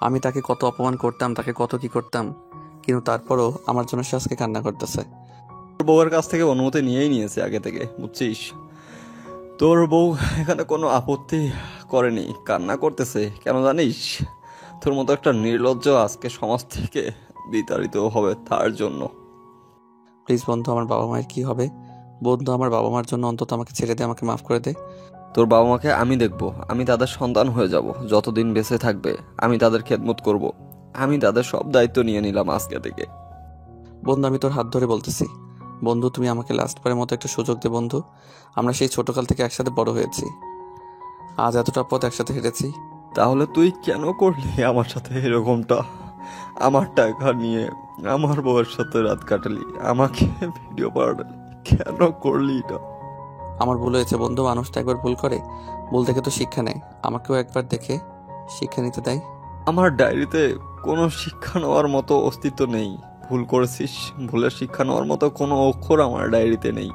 আমি তাকে কত অপমান করতাম, তাকে কত কি করতাম, কিন্তু তারপরও আমার জন্য সে আজকে কান্না করতেছে। তোর বউয়ের কাছ থেকে অনুমতি নিয়েই নিয়েছে আগে থেকে, বুঝছিস? তোর বউ এখানে কোনো আপত্তি করেনি, কান্না করতেছে কেন জানিস? তোর মতো একটা নির্লজ্জ আজকে সমাজ থেকে বিতাড়িত হবে তার জন্য। প্লিজ বন্ধু, আমার বাবা মায়ের কি হবে? বন্ধু, আমার বাবা মার জন্য অন্তত আমাকে ছেড়ে দে, আমাকে মাফ করে দে। তোর বাবা মাকে আমি দেখব, আমি তাদের সন্তান হয়ে যাব। যতদিন বেঁচে থাকবে আমি তাদের খেদমত করব। আমি তাদের সব দায়িত্ব নিয়ে নিলাম আজকে থেকে। বন্ধু, আমি তোর হাত ধরে বলতেছি, বন্ধু তুমি আমাকে লাস্টবারের মতো একটা সুযোগ দে বন্ধু। আমরা সেই ছোটকাল থেকে একসাথে বড় হয়েছি, আজ এতটা পথ একসাথে হেঁটেছি। তাহলে তুই কেন করলি আমার সাথে এরকমটা? আমার টাকা নিয়ে আমার বউয়ের সাথে রাত কাটালি, আমাকে ভিডিও পাঠালি, কেন করলি এটা? আমার ভুল হয়েছে বন্ধু, মানুষ তো একবার ভুল করে, ভুল থেকে তো শিক্ষা নেয়। আমাকেও একবার দেখে শিক্ষা নিতে দেয়। আমার ডায়েরিতে কোনো শিক্ষা নেওয়ার মতো অস্তিত্ব নেই। ভুল করেছিস, ভুলের শিক্ষা নেওয়ার মতো কোনো অক্ষর আমার ডায়েরিতে নেই।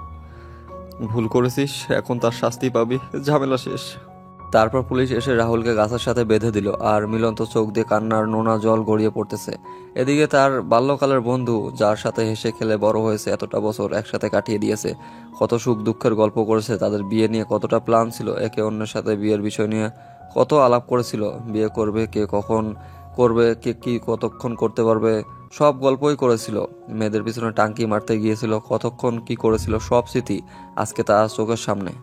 ভুল করেছিস, এখন তার শাস্তি পাবি, ঝামেলা শেষ। তারপর পুলিশ এসে রাহুলকে গাছের সাথে বেঁধে দিল, আর মিলন তো চোখ দিয়ে কান্নার নোনা জল গড়িয়ে পড়তেছে। এদিকে তার বাল্যকালের বন্ধু, যার সাথে হেসে খেলে বড় হয়েছে, এতটা বছর একসাথে কাটিয়ে দিয়েছে, কত সুখ দুঃখের গল্প করেছে, তাদের বিয়ে নিয়ে কতটা প্ল্যান ছিল, একে অন্যের সাথে বিয়ের বিষয় নিয়ে কত আলাপ করেছিল, বিয়ে করবে কে, কখন করবে, কে কি কতক্ষণ করতে পারবে, সব গল্পই করেছিল। মেয়েদের পিছনে টাঙ্কি মারতে গিয়েছিল, কতক্ষণ কি করেছিল, সব স্মৃতি আজকে তার চোখের সামনে।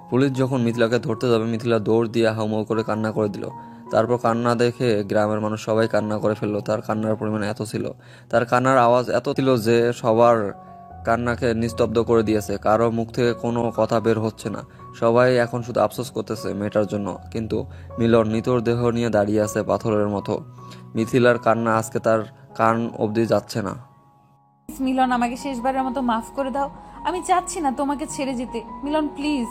পুলিশ যখন মিথিলাকে ধরতে যাবে, মিথিলা দৌড় দিয়ে হাউমাউ করে কান্না করে দিল। তারপর কান্না দেখে গ্রামের মানুষ সবাই কান্না করে ফেললো। তার কান্নার পরিমাণ এত ছিল, তার কান্নার আওয়াজ এত ছিল যে সবার কান্নাকে নিস্তব্ধ করে দিয়েছে। কারো মুখ থেকে কোনো কথা বের হচ্ছে না। সবাই এখন শুধু আফসোস করতেছে মেয়েটার জন্য। কিন্তু মিলন নিতর দেহ নিয়ে দাঁড়িয়ে আছে পাথরের মতো। মিথিলার কান্না আজকে তার কান অবধি যাচ্ছে না। মিলন, আমাকে শেষবারের মতো মাফ করে দাও। আমি চাচ্ছি না তোমাকে ছেড়ে যেতে মিলন, প্লিজ।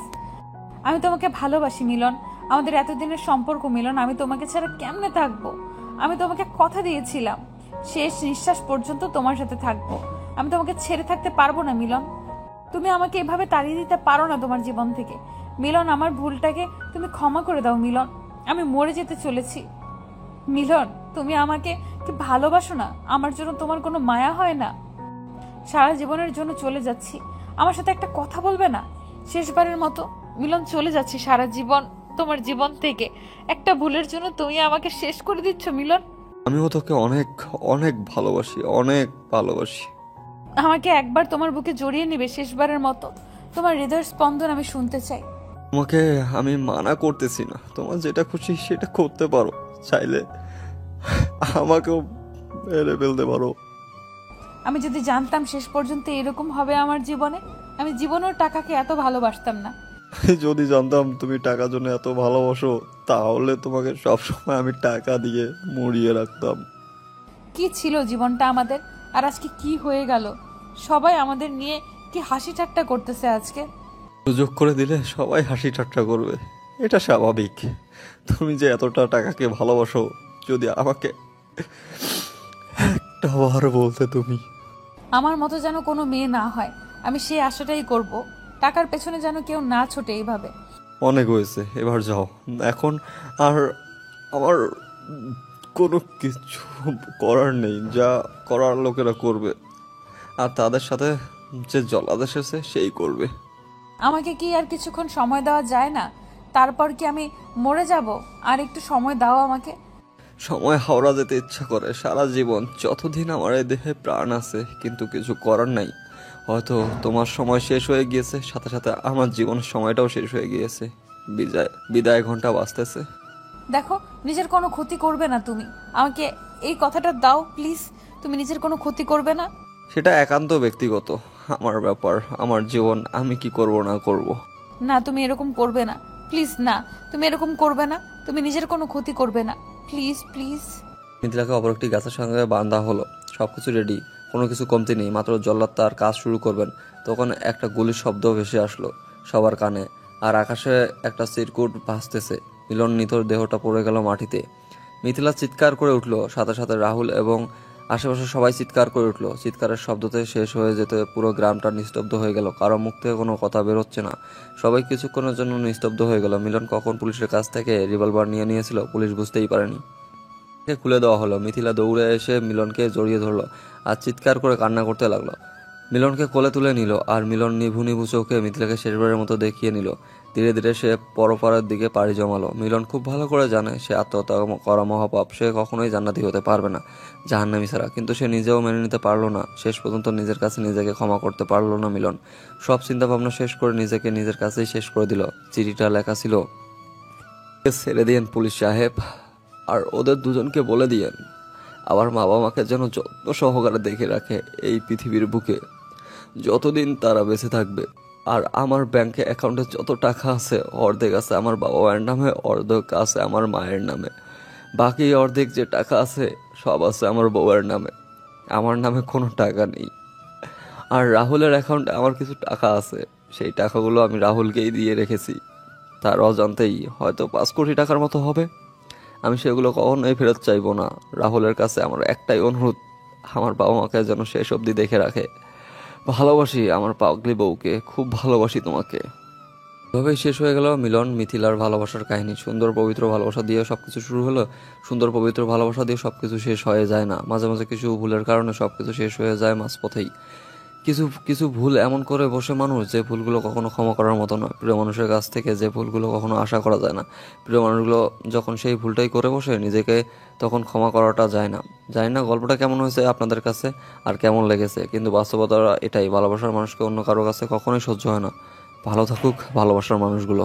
আমি তোমাকে ভালোবাসি মিলন, আমাদের এতদিনের সম্পর্ক মিলন, আমি তোমাকে ছাড়া কেমনে থাকবো? আমি তোমাকে কথা দিয়েছিলাম শেষ নিঃশ্বাস পর্যন্ত তোমার সাথে থাকবো। আমি তোমাকে ছেড়ে থাকতে পারবো না মিলন। তুমি আমাকে এভাবে তাড়িয়ে দিতে পারো না তোমার জীবন থেকে মিলন। আমার ভুলটাকে তুমি ক্ষমা করে দাও মিলন। আমি মরে যেতে চলেছি মিলন। তুমি আমাকে কি ভালোবাসো না? আমার জন্য তোমার কোনো মায়া হয় না? সারা জীবনের জন্য চলে যাচ্ছি, আমার সাথে একটা কথা বলবে না? শেষবারের মতো মিলন, চলে যাচ্ছি সারা জীবন তোমার জীবন থেকে। একটা ভুলের জন্য তুমি আমাকে শেষ করে দিচ্ছ মিলন। আমিও তোকে অনেক অনেক ভালোবাসি, অনেক ভালোবাসি। আমাকে একবার তোমার বুকে জড়িয়ে নেবে শেষবারের মতো? তোমার হৃদয়ের স্পন্দন আমি শুনতে চাই। তোমাকে আমি মানা করতেছি না, তোমার যেটা খুশি সেটা করতে পারো, চাইলে আমাকেও মেরে ফেলতে পারো। আমি যদি জানতাম শেষ পর্যন্ত এরকম হবে আমার জীবনে, আমি জীবনের টাকাকে এত ভালোবাসতাম না। যদি জানতাম তুমি টাকার জন্য এত ভালোবাসো, তাহলে তোমাকে সবসময় আমি টাকা দিয়ে মুড়িয়ে রাখতাম। কি ছিল জীবনটা আমাদের, আর আজকে কি হয়ে গেল? সবাই আমাদের নিয়ে কি হাসি ঠাট্টা করতেছে আজকে। সুযোগ করে দিলে সবাই হাসি ঠাট্টা করবে, এটা স্বাভাবিক। তুমি যে এতটা টাকাকে ভালোবাসো, যদি আমাকে একটা বার বলতে তুমি। আমার মতো যেন কোনো মেয়ে না হয়, আমি সেই আশাটাই করব। টাকার পেছনে যেন কেউ না ছোটে এইভাবে। অনেক হয়েছে, এবার যাও। এখন আর আমার কোনো কিছু করার নেই, যা করার লোকেরা করবে, আর তাদের সাথে যে জলাদেশ এসেছে সেই করবে। আমাকে কি আর কিছুক্ষণ সময় দেওয়া যায় না? তারপর কি আমি মরে যাব? আর একটু সময় দাও আমাকে। সময় হাওড়া যেতে ইচ্ছা করে সারা জীবন, যতদিন আমার এই দেহে প্রাণ আছে, কিন্তু কিছু করার নাই। হয়তো তোমার সময় শেষ হয়ে গিয়েছে, সাথে সাথে আমার জীবনের সময়টাও শেষ হয়ে গিয়েছে। বিদায় ঘন্টা বাজতেছে। দেখো, নিজের কোনো ক্ষতি করবে না তুমি। আমাকে এই কথাটা দাও প্লিজ, তুমি নিজের কোনো ক্ষতি করবে না। সেটা একান্ত ব্যক্তিগত, আমার ব্যাপার, আমার জীবন, আমি কি করব না করব। না, তুমি এরকম করবে না প্লিজ। না, তুমি এরকম করবে না। তুমি নিজের কোনো ক্ষতি করবে না, প্লিজ প্লিজ। মিথিলাকে অপর একটি গাছের সঙ্গে বাঁধা হলো, সবকিছু রেডি, কোনো কিছু কমতি নেই। মাত্র জল্লাদ তার কাজ শুরু করবেন, তখন একটা গুলির শব্দ ভেসে আসলো সবার কানে, আর আকাশে একটা চিরকুট ভাসতেছে। মিলন নিথর দেহটা পড়ে গেল মাটিতে। মিথিলা চিৎকার করে উঠল, সাথে সাথে রাহুল এবং আশেপাশে সবাই চিৎকার করে উঠল। চিৎকারের শব্দতে শেষ হয়ে যেতে পুরো গ্রামটা নিস্তব্ধ হয়ে গেল, কারো মুখ থেকে কোনো কথা বেরোচ্ছে না। সবাই কিছুক্ষণের জন্য নিস্তব্ধ হয়ে গেল। মিলন কখন পুলিশের কাছ থেকে রিভলভার নিয়ে নিয়েছিল পুলিশ বুঝতেই পারেনি। খুলে দেওয়া হলো। মিথিলা দৌড়ে এসে মিলনকে জড়িয়ে ধরলো আর চিৎকার করে কান্না করতে লাগলো। মিলনকে কোলে তুলে নিল, আর মিলন নিভু নিভু চোখে মিথিলাকে শেষবারের মতো দেখিয়ে নিল। ধীরে ধীরে সে পরপারের দিকে পাড়ি জমালো। মিলন খুব ভালো করে জানে সে আত্মহত্যা করা মহাপাপ, সে কখনোই জান্নাতি হতে পারবে না জাহান্নামী ছাড়া। কিন্তু সে নিজেও মেনে নিতে পারলো না, শেষ পর্যন্ত নিজের কাছে নিজেকে ক্ষমা করতে পারলো না মিলন। সব চিন্তা ভাবনা শেষ করে নিজেকে নিজের কাছেই শেষ করে দিল। চিঠিটা লেখা ছিল, ছেড়ে দিয়েন পুলিশ সাহেব, আর ওদের দুজনকে বলে দিয়েন আমার বাবা মাকে যেন যত্ন সহকারে দেখে রাখে এই পৃথিবীর বুকে যতদিন তারা বেঁচে থাকবে। আর আমার ব্যাংকে অ্যাকাউন্টে যত টাকা আছে, অর্ধেক আছে আমার বাবা মায়ের নামে, অর্ধেক আছে আমার মায়ের নামে, বাকি অর্ধেক যে টাকা আছে সব আছে আমার বউয়ের নামে। আমার নামে কোনো টাকা নেই। আর রাহুলের অ্যাকাউন্টে আমার কিছু টাকা আছে, সেই টাকাগুলো আমি রাহুলকেই দিয়ে রেখেছি। তার অজান্তেই হয়তো 5 কোটি টাকার মতো হবে। আমি সেগুলো কখনোই ফেরত চাইবো না। রাহুলের কাছে আমার একটাই অনুরোধ, আমার বাবা মাকে যেন শেষ অবধি দেখে রাখে। ভালোবাসি আমার পাগলি বউকে, খুব ভালোবাসি তোমাকে। এভাবেই শেষ হয়ে গেল মিলন মিথিলার ভালোবাসার কাহিনী। সুন্দর পবিত্র ভালোবাসা দিয়ে সবকিছু শুরু হলো, সুন্দর পবিত্র ভালোবাসা দিয়ে সবকিছু শেষ হয়ে যায় না। মাঝে মাঝে কিছু ভুলের কারণে সবকিছু শেষ হয়ে যায় মাঝপথেই। কিছু কিছু ভুল এমন করে বসে মানুষ, যে ভুলগুলো কখনো ক্ষমা করার মতো নয়। প্রিয় মানুষের কাছ থেকে যে ভুলগুলো কখনো আশা করা যায় না, প্রিয় মানুষগুলো যখন সেই ভুলটাই করে বসে, নিজেকে তখন ক্ষমা করাটা যায় না। জানি না গল্পটা কেমন হয়েছে আপনাদের কাছে আর কেমন লেগেছে, কিন্তু বাস্তবতা এটাই, ভালোবাসার মানুষকে অন্য কারো কাছে কখনোই সহ্য হয় না। ভালো থাকুক ভালোবাসার মানুষগুলো।